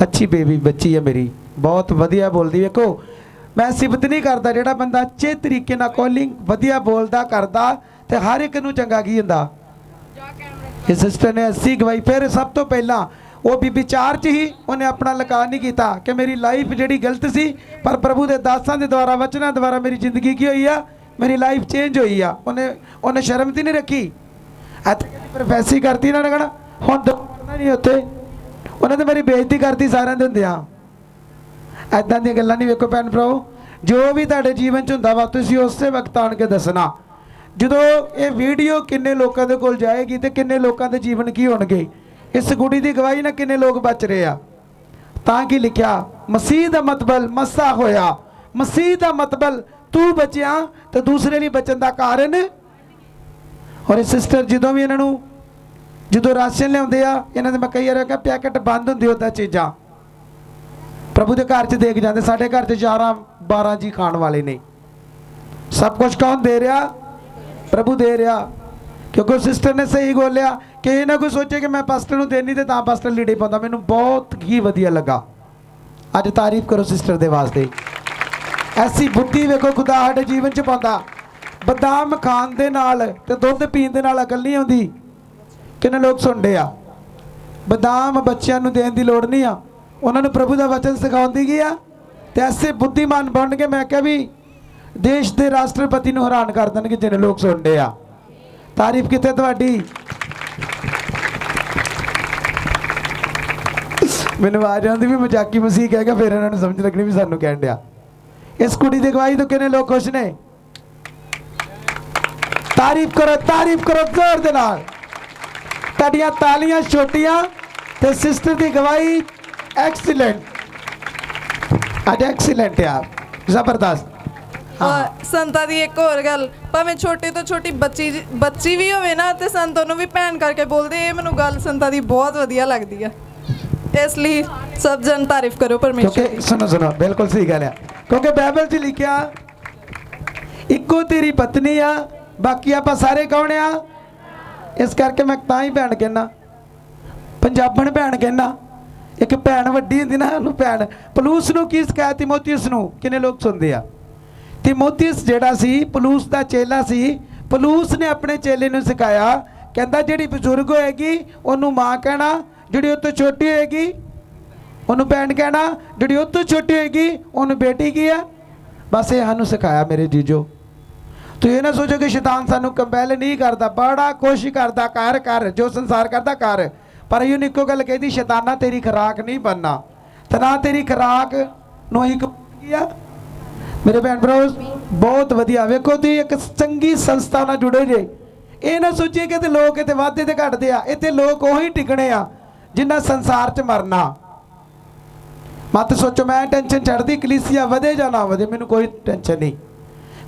Speaker 2: अच्छी बेबी बच्ची है मेरी बहुत वधिया बोलदी। वेखो मैं सिफत नहीं करता जिहड़ा बंदा अच्छे तरीके नाल कॉलिंग वधिया बोलदा करदा ते हर एक नूं चंगा की हुंदा। ये सिस्टर ने 80 गवाई। फिर सब तो पहला वो बीबी चार च ही उन्हें अपना लका नहीं किया कि मेरी लाइफ जिहड़ी गलत सी पर प्रभु के दासां दे द्वारा वचनां द्वारा मेरी जिंदगी की हुई आ मेरी लाइफ चेंज हुई आ। उन्हें शर्म तो नहीं रखी प्रोफैसी करती इन्होंने कहना हुण तो पढ़ना नहीं उत्थे उन्हें तो मेरी बेइज्जती करती सारे दे हुंदियां। ऐदां दी गल्लां नहीं। वेखो भैन भराओ जो भी तुहाडे जीवन च हुंदा वा तुसीं उस वक्त आण के दसना। जदों ये वीडियो किन्ने लोकां दे कोल जाएगी ते किन्ने लोकां दे जीवन की होणगे। इस कुड़ी दी गवाही ना किन्ने लोग बच रहे आ। तां की लिखिया मसीह दा मतबल मसा होया। मसीह दा मतबल तू बचिया तो दूसरे लिए बचन का कारण। और ये सिस्टर जो भी इन्हों जो राशन लिया इन्होंने मैं कई बार कहा पैकेट बंद होंगे उदा चीज़ा प्रभु के घर च दे के जाते साढ़े घर च 11-12 जी खाण वाले ने। सब कुछ कौन दे रहा प्रभु दे रहा क्योंकि सिस्टर ने सही बोलिया कि ना कोई सोचे कि मैं पास्टर को देनी तो पास्टर लीडे पाता। मैनू बहुत ही वधिया लगा। अज तारीफ करो सिस्टर के वास्ते। ऐसी बुद्धि वेखो खुदा साडे जीवन च पाता। बदाम खाण दे नाल ते दुध पीण दे नाल अकल नहीं आउंदी। किन्ने लोग सुणदे आ बदाम बच्चों नूं देण दी लोड़ नहीं आ उन्हां नूं प्रभु दा वचन सिखाउंदी गई आ ते ऐसे बुद्धिमान बन के मैं कहा भी देश के राष्ट्रपति नूं हैरान कर देणगे जिन्ने लोग सुणदे आ। तारीफ कित्थे तुहाडी। मैनूं आवाज़ आउंदी भी मजाकी मसीह कह के फिर इन्हां नूं समझ लगनी भी सानूं कहण दिया। इस कुड़ी की गवाही तो कितने लोग खुश ने। तारीफ करो जोर दे नाल। तुहाडियां तालियां छोटियां ते सिस्टर की गवाही एक्सीलेंट अज एक्सीलेंट यार जबरदस्त।
Speaker 3: संतां दी एक होर गल भावें छोटे तो छोटी बच्ची भी होवे ना ते संतां नूं भी भैन करके बोलदे। ये मैनूं गल संतां दी बहुत वधिया लगदी है इसलिए सब जन तारीफ करो परमेश्वर दी।
Speaker 2: सुनो बिल्कुल सही गल है क्योंकि बाइबल च लिखिया इको तेरी पत्नी आ बाकी आप सारे कौन आ। इस करके मैं तां ही भैन कहना पंजाबण भैन कहना। एक भैन वड्डी हुंदी ना उहनूं भैन। पलूस नूं की सिखाया तीमोथियुस नूं किन्ने लोग सुनते आ। तीमोथियुस जिहड़ा सी पलूस दा चेला सी। पलूस ने अपने चेले नूं सिखाया कहंदा जिहड़ी बजुर्ग होएगी उहनूं माँ कहना जिहड़ी उह तों छोटी होएगी उन्होंने भैन कहना जिहड़ी उह तों छोटी होएगी उन्होंने बेटी की है। बस ये सानूं सिखाया मेरे जीजो। तो ये ना सोचो कि शैतान सानूं कंपैल नहीं करता बड़ा कोशिश करता कर जो संसार करता कर पर ये इक्को गल कहती शैताना तेरी खुराक नहीं बनना तो ना तेरी खुराक नूं ही किया। मेरे भैन भरा बहुत वधिया। वेखो तुसीं एक चंगी संस्था नाल जुड़े जे। ये ना सोचिए कि लोग इत्थे वाधे ते घटदे आ। इत्थे लोग उही टिकणे आ जिन्हां संसार च मरना। मत सोचो मैं टेंशन छड्डदी कलीसिया वधे जां ना वधे मैनूं कोई टेंशन नहीं।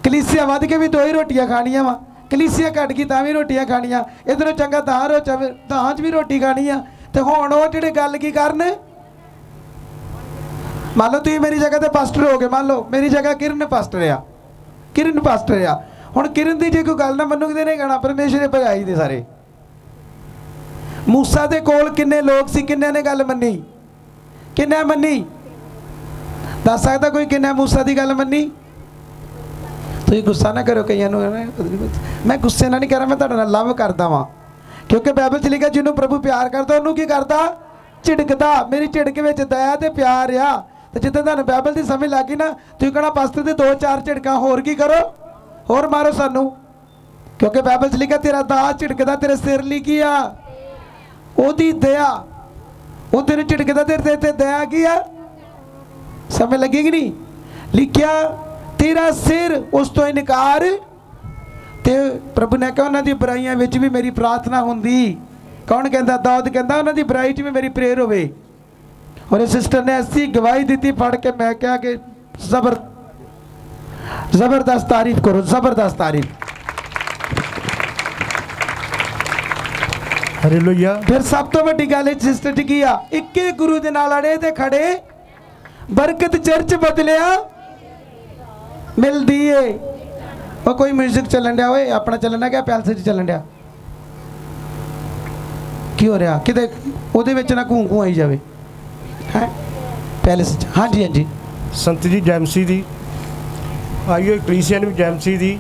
Speaker 2: कलीसिया वध के भी 2 ही रोटियां खानियां वा कलीसिया घट गई तां भी रोटियां खानियां। इधरों चंगा दां च भी रोटी खानी आ ते हुण ओह जिहड़े गल की करन। मान लो तुसीं मेरी जगह ते पास्टर हो गए मान लो मेरी जगह किरण पास्टर आ हुण किरण दी जे कोई गल ना मन्नोगे ते नहीं कहना परमेश्वर ने भगाई दे सारे। मूसा दे कोल किन्ने लोग सी किन्ने ने गल मन्नी किन्ने मन्नी दस सकदा कोई किन्ने मूसा दी गल मन्नी। तुसीं गुस्सा ना करो कईयां नूं मैं गुस्से नाल नहीं कर रहा मैं तुहाडे नाल लव करदा वां क्योंकि बाइबल च लिखिआ जिन्होंने प्रभु प्यार करता उन्होंने की करता ਝਿੜਕਦਾ, ਮੇਰੀ ਝਿੜਕ ਵਿੱਚ ਦਇਆ ਤੇ ਪਿਆਰ ਆ। ਤੇ ਜਿੱਦਾਂ ਤੁਹਾਨੂੰ ਬਾਈਬਲ ਦੀ ਸਮਝ ਲੱਗੀ ਨਾ, ਤੁਸੀਂ ਕਹਣਾ ਪਾਸਟਰ ਦੇ 2-4 ਝਿੜਕਾਂ ਹੋਰ ਕੀ ਕਰੋ, ਹੋਰ ਮਾਰੋ ਸਾਨੂੰ, ਕਿਉਂਕਿ ਬਾਈਬਲ 'ਚ ਲਿਖਿਆ ਤੇਰਾ ਦਾਸ ਝਿੜਕਦਾ ਤੇਰੇ ਸਿਰ ਲਈ ਕੀ ਆ, ਉਹਦੀ ਦਇਆ। ਉਹ ਤੇਰੇ ਝਿੜਕਦਾ ਤੇਰੇ ਤੇ ਦਇਆ ਕੀ ਆ, ਸਮਝ ਲੱਗੇਗੀ ਨਹੀਂ? ਲਿਖਿਆ ਤੇਰਾ ਸਿਰ ਉਸ ਤੋਂ ਇਨਕਾਰ, ਤੇ ਪ੍ਰਭੂ ਨੇ ਕਿਹਾ ਉਹਨਾਂ ਦੀ ਬੁਰਾਈਆਂ ਵਿੱਚ ਵੀ ਮੇਰੀ ਪ੍ਰਾਰਥਨਾ ਹੁੰਦੀ। ਕੌਣ ਕਹਿੰਦਾ? ਦਾਊਦ ਕਹਿੰਦਾ ਉਹਨਾਂ ਦੀ ਬੁਰਾਈ 'ਚ ਵੀ ਮੇਰੀ ਪ੍ਰੇਰ ਹੋਵੇ। ਔਰ ਇਹ ਸਿਸਟਰ ਨੇ ਐਸੀ ਗਵਾਹੀ ਦਿੱਤੀ, ਪੜ੍ਹ ਕੇ ਮੈਂ ਕਿਹਾ ਕਿ ਜ਼ਬਰਦਸਤ ਤਾਰੀਫ ਕਰੋ, ਜ਼ਬਰਦਸਤ ਤਾਰੀਫ।
Speaker 4: ਹਾਲੇਲੂਇਆ।
Speaker 2: ਫਿਰ ਸਭ ਤੋਂ ਵੱਡੀ ਗੱਲ ਇਹ ਸਿਸਟਰ ਜੀ ਕੀ ਆ, ਇੱਕੇ ਗੁਰੂ ਦੇ ਨਾਲ ਅੜੇ ਤੇ ਖੜੇ, ਬਰਕਤ ਚਰਚ ਬਦਲਿਆ ਮਿਲਦੀ ਏ। ਉਹ ਕੋਈ ਮਿਊਜ਼ਿਕ ਚੱਲਣ ਡਿਆ, ਓਏ ਆਪਣਾ ਚੱਲਣ ਡਿਆ ਕਿ ਪੈਲਸ 'ਚ ਚੱਲਣ ਡਿਆ? ਕੀ ਹੋ ਰਿਹਾ? ਕਿਤੇ ਉਹਦੇ ਵਿੱਚ ਨਾ ਘੂੰ ਆਈ ਜਾਵੇ ਹੈ ਪੈਲਸ 'ਚ। ਹਾਂਜੀ ਹਾਂਜੀ।
Speaker 4: ਸੰਤ ਜੀ ਜੈਮਸੀ ਦੀ ਆਈ ਹੋਈ ਕ੍ਰਿਸਚੀਅਨ ਵੀ ਜੈਮਸੀ ਦੀ।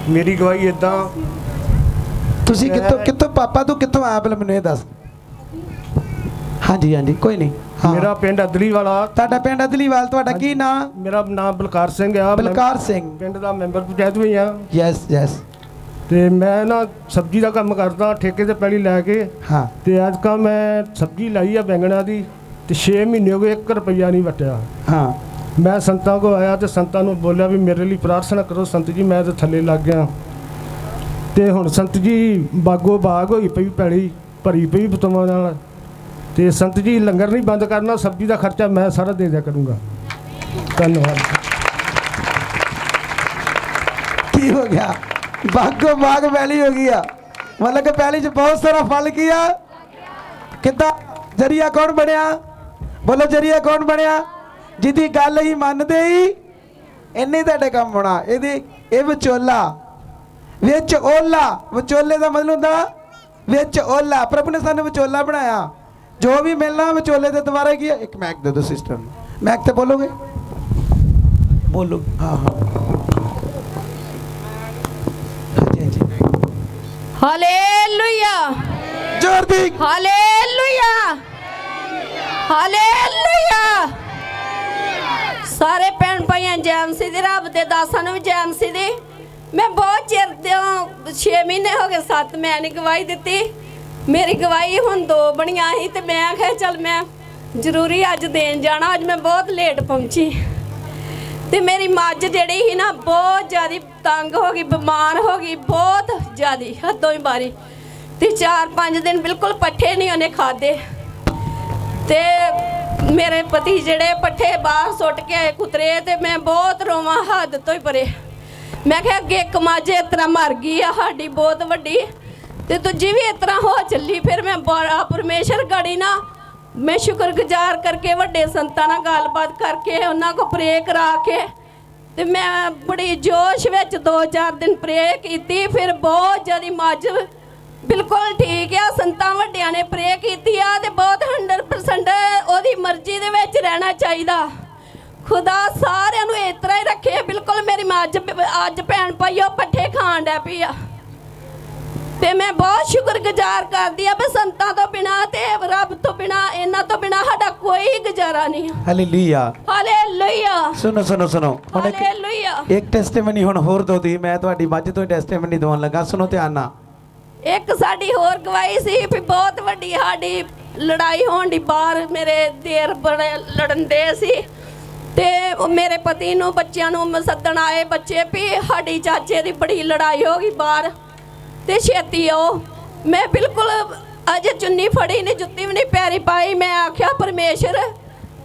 Speaker 4: ਮੇਰੀ ਗਵਾਹੀ ਇਦਾਂ,
Speaker 2: ਤੁਸੀਂ ਕਿੱਥੋਂ ਪਾਪਾ ਤੂੰ ਕਿੱਥੋਂ ਆਇਆ ਪਹਿਲਾਂ ਮੈਨੂੰ ਇਹ ਦੱਸ। ਹਾਂਜੀ ਹਾਂਜੀ ਕੋਈ ਨਹੀਂ।
Speaker 4: ਮੇਰਾ ਪਿੰਡ ਅਦਲੀ ਵਾਲਾ।
Speaker 2: ਤੁਹਾਡਾ ਪਿੰਡ ਅਦਲੀਵਾਲ। ਤੁਹਾਡਾ ਕੀ ਨਾਂ?
Speaker 4: ਮੇਰਾ ਨਾਮ ਬਲਕਾਰ ਸਿੰਘ ਆ।
Speaker 2: ਬਲਕਾਰ ਸਿੰਘ।
Speaker 4: ਪਿੰਡ ਦਾ ਮੈਂਬਰ ਪੰਚਾਇਤ ਵੀ ਆ।
Speaker 2: Yes yes.
Speaker 4: ਤੇ ਮੈਂ ਨਾ ਸਬਜ਼ੀ ਦਾ ਕੰਮ ਕਰਦਾ, ਠੇਕੇ ਤੇ ਪੈਲੀ ਲੈ ਕੇ।
Speaker 2: ਹਾਂ।
Speaker 4: ਤੇ ਅੱਜ ਕੱਲ੍ਹ ਮੈਂ ਸਬਜ਼ੀ ਲਾਈ ਆ ਬੈਂਗਣਾ ਦੀ, ਤੇ 6 ਮਹੀਨੇ ਹੋ ਗਏ 1 ਰੁਪਈਆ ਨਹੀਂ ਵਟਿਆ।
Speaker 2: ਹਾਂ।
Speaker 4: ਮੈਂ ਸੰਤਾਂ ਕੋ ਆਇਆ ਤੇ ਸੰਤਾਂ ਨੂੰ ਬੋਲਿਆ ਵੀ ਮੇਰੇ ਲਈ ਪ੍ਰਾਰਥਨਾ ਕਰੋ ਸੰਤ ਜੀ, ਮੈਂ ਤਾਂ ਥੱਲੇ ਲੱਗ ਗਿਆ। ਤੇ ਹੁਣ ਸੰਤ ਜੀ ਬਾਗੋ ਬਾਗ ਹੋਈ ਪਈ, ਪੈਲੀ ਭਰੀ ਪਈ ਬਤੂਆਂ ਨਾਲ। ਤੇ ਸੰਤ ਜੀ ਲੰਗਰ ਨਹੀਂ ਬੰਦ ਕਰਨਾ, ਸਬਜ਼ੀ ਦਾ ਖਰਚਾ ਮੈਂ ਸਾਰਾ ਦੇ ਦਿਆ ਕਰੂੰਗਾ। ਧੰਨਵਾਦ।
Speaker 2: ਕੀ ਹੋ ਗਿਆ? ਬਾਗੋ ਬਾਗ ਪੈਲੀ ਹੋ ਗਈ ਆ, ਮਤਲਬ ਕਿ ਪੈਲੀ 'ਚ ਬਹੁਤ ਸਾਰਾ ਫਲ ਕੀ ਆ। ਕਿੱਦਾਂ? ਜਰੀਆ ਕੌਣ ਬਣਿਆ? ਬੋਲੋ ਜਰੀਆ ਕੌਣ ਬਣਿਆ? ਜਿਹਦੀ ਗੱਲ ਹੀ ਮੰਨਦੇ ਹੀ ਇੰਨੇ ਤੁਹਾਡੇ ਕੰਮ ਹੋਣਾ। ਇਹ ਵਿਚੋਲਾ, ਵਿੱਚ ਓਲਾ। ਵਿਚੋਲੇ ਦਾ ਮਤਲਬ ਹੁੰਦਾ ਵਿੱਚ ਓਲਾ। ਪ੍ਰਭੂ ਨੇ ਸਾਨੂੰ ਵਿਚੋਲਾ ਬਣਾਇਆ। ਜੋ ਵੀ ਮਿਲਣਾ ਵਿਚੋਲੇ ਦੇ ਦੁਆਰਾ ਕੀ ਹੈ। ਇੱਕ ਮੈਕ ਦੇ ਦਿਓ ਸਿਸਟਰ ਨੂੰ। ਮੈਕ ਤੇ ਬੋਲੋਗੇ? ਬੋਲੋ। ਹਾਂ ਹਾਂ। ਹਾਂਜੀ ਹਾਂਜੀ।
Speaker 5: ਹਾਲੇਲੂਇਆ।
Speaker 2: ਜ਼ੋਰ ਦੀ
Speaker 5: ਹਾਲੇਲੂਇਆ। ਹਾਲੇਲੂਇਆ। ਸਾਰੇ ਭੈਣ ਭਾਈਆਂ ਜੈਮਸੀ ਦੀ, ਰੱਬ ਦੇ ਦਾਸਾਂ ਨੂੰ ਵੀ ਜੈਮਸੀ ਦੀ। ਮੈਂ ਬਹੁਤ ਚਿਰ ਤੋਂ 6 ਮਹੀਨੇ ਹੋ ਗਏ 7 ਮੈਂ ਨਹੀਂ ਗਵਾਹੀ ਦਿੱਤੀ। ਮੇਰੀ ਗਵਾਹੀ ਹੁਣ 2 ਬਣੀਆਂ ਸੀ ਤੇ ਮੈਂ ਕਿਹਾ ਚੱਲ ਮੈਂ ਜ਼ਰੂਰੀ ਅੱਜ ਦੇਣ ਜਾਣਾ। ਅੱਜ ਮੈਂ ਬਹੁਤ ਲੇਟ ਪਹੁੰਚੀ ਤੇ ਮੇਰੀ ਮੱਝ ਜਿਹੜੀ ਸੀ ਨਾ ਬਹੁਤ ਜ਼ਿਆਦਾ ਤੰਗ ਹੋ ਗਈ, ਬਿਮਾਰ ਹੋ ਗਈ, ਬਹੁਤ ਜ਼ਿਆਦਾ ਹੱਦੋਂ ਹੀ ਬਾਰੀ। ਤੇ 4-5 ਦਿਨ ਬਿਲਕੁਲ ਪੱਠੇ ਨਹੀਂ ਉਹਨੇ ਖਾਦੇ। ਤੇ ਮੇਰੇ ਪਤੀ ਜਿਹੜੇ ਪੱਠੇ ਬਾਹਰ ਸੁੱਟ ਕੇ ਆਏ ਕੁਤਰੇ, ਤੇ ਮੈਂ ਬਹੁਤ ਰੋਵਾਂ ਹੱਦ ਤੋਂ ਹੀ ਪਰੇ। ਮੈਂ ਕਿਹਾ ਅੱਗੇ ਇੱਕ ਮੱਝ ਇਸ ਤਰ੍ਹਾਂ ਮਰ ਗਈ ਆ ਸਾਡੀ ਬਹੁਤ ਵੱਡੀ, ਤੇ ਦੂਜੀ ਵੀ ਇਸ ਤਰ੍ਹਾਂ ਹੋ ਚੱਲੀ। ਫਿਰ ਮੈਂ ਬੜਾ ਪਰਮੇਸ਼ਰ ਗਾੜੀ ਨਾ ਮੈਂ ਸ਼ੁਕਰਗੁਜ਼ਾਰ ਕਰਕੇ ਵੱਡੇ ਸੰਤਾਂ ਨਾਲ ਗੱਲਬਾਤ ਕਰਕੇ ਉਹਨਾਂ ਕੋ ਪ੍ਰੇ ਕਰਾ ਕੇ, ਤੇ ਮੈਂ ਬੜੀ ਜੋਸ਼ ਵਿੱਚ 2-4 ਦਿਨ ਪ੍ਰੇ ਕੀਤੀ। ਫਿਰ ਬਹੁਤ ਜ਼ਿਆਦਾ ਮੱਝ ਬਿਲਕੁਲ ਠੀਕ ਆ। ਸੰਤਾਂ ਵੱਡਿਆਂ ਨੇ ਪ੍ਰੇ ਕੀਤੀ ਆ ਤੇ ਬਹੁਤ 100% ਉਹਦੀ ਮਰਜ਼ੀ ਦੇ ਵਿੱਚ ਰਹਿਣਾ ਚਾਹੀਦਾ। ਖੁਦਾ ਸਾਰਿਆਂ ਨੂੰ ਇਸ ਤਰ੍ਹਾਂ ਹੀ ਰੱਖੇ। ਬਿਲਕੁਲ ਮੇਰੀ ਮੱਝ ਅੱਜ ਭੈਣ ਭਾਈਓ ਪੱਠੇ ਖਾਣ ਡੈ ਪਈ ਆ। ਤੇ ਮੈਂ ਬਹੁਤ ਸ਼ੁਕਰਗੁਜ਼ਾਰ ਕਰਦੀ ਆ ਵੀ ਸੰਤਾਂ ਤੋਂ ਬਿਨਾ ਤੇ ਰੱਬ ਤੋਂ ਬਿਨਾ, ਇਹਨਾਂ ਤੋਂ ਬਿਨਾ ਸਾਡਾ ਕੋਈ ਗੁਜ਼ਾਰਾ ਨਹੀਂ।
Speaker 2: ਹਾਲੇਲੂਇਆ।
Speaker 5: ਹਾਲੇਲੂਇਆ।
Speaker 2: ਸੁਣੋ ਸੁਣੋ ਸੁਣੋ। ਹੁਣ
Speaker 5: ਹਾਲੇਲੂਇਆ।
Speaker 2: ਇੱਕ ਟੈਸਟੀਮਨੀ ਹੁਣ ਹੋਰ ਦੋ ਦੀ। ਮੈਂ ਤੁਹਾਡੀ ਮੱਝ ਤੋਂ ਟੈਸਟੀਮਨੀ ਦਵਾਉਣ ਲੱਗਾ। ਸੁਣੋ ਧਿਆਨ ਨਾਲ।
Speaker 5: ਇੱਕ ਸਾਡੀ ਹੋਰ ਗਵਾਹੀ ਸੀ ਵੀ ਬਹੁਤ ਵੱਡੀ ਸਾਡੀ ਲੜਾਈ ਹੋਣ ਦੀ ਬਾਹਰ। ਮੇਰੇ ਦੇਰ ਬੜੇ ਲੜਨ ਦੇ ਸੀ ਤੇ ਮੇਰੇ ਪਤੀ ਨੂੰ ਬੱਚਿਆਂ ਨੂੰ ਸੱਦਣ ਆਏ ਬੱਚੇ ਵੀ ਸਾਡੀ ਚਾਚੇ ਦੀ ਬੜੀ ਲੜਾਈ ਹੋ ਗਈ ਬਾਹਰ ਤੇ ਛੇਤੀ ਆਓ। ਮੈਂ ਬਿਲਕੁਲ ਅਜੇ ਚੁੰਨੀ ਫੜੀ ਨਹੀਂ, ਜੁੱਤੀ ਵੀ ਨਹੀਂ ਪੈਰੀ ਪਾਈ। ਮੈਂ ਆਖਿਆ ਪਰਮੇਸ਼ਰ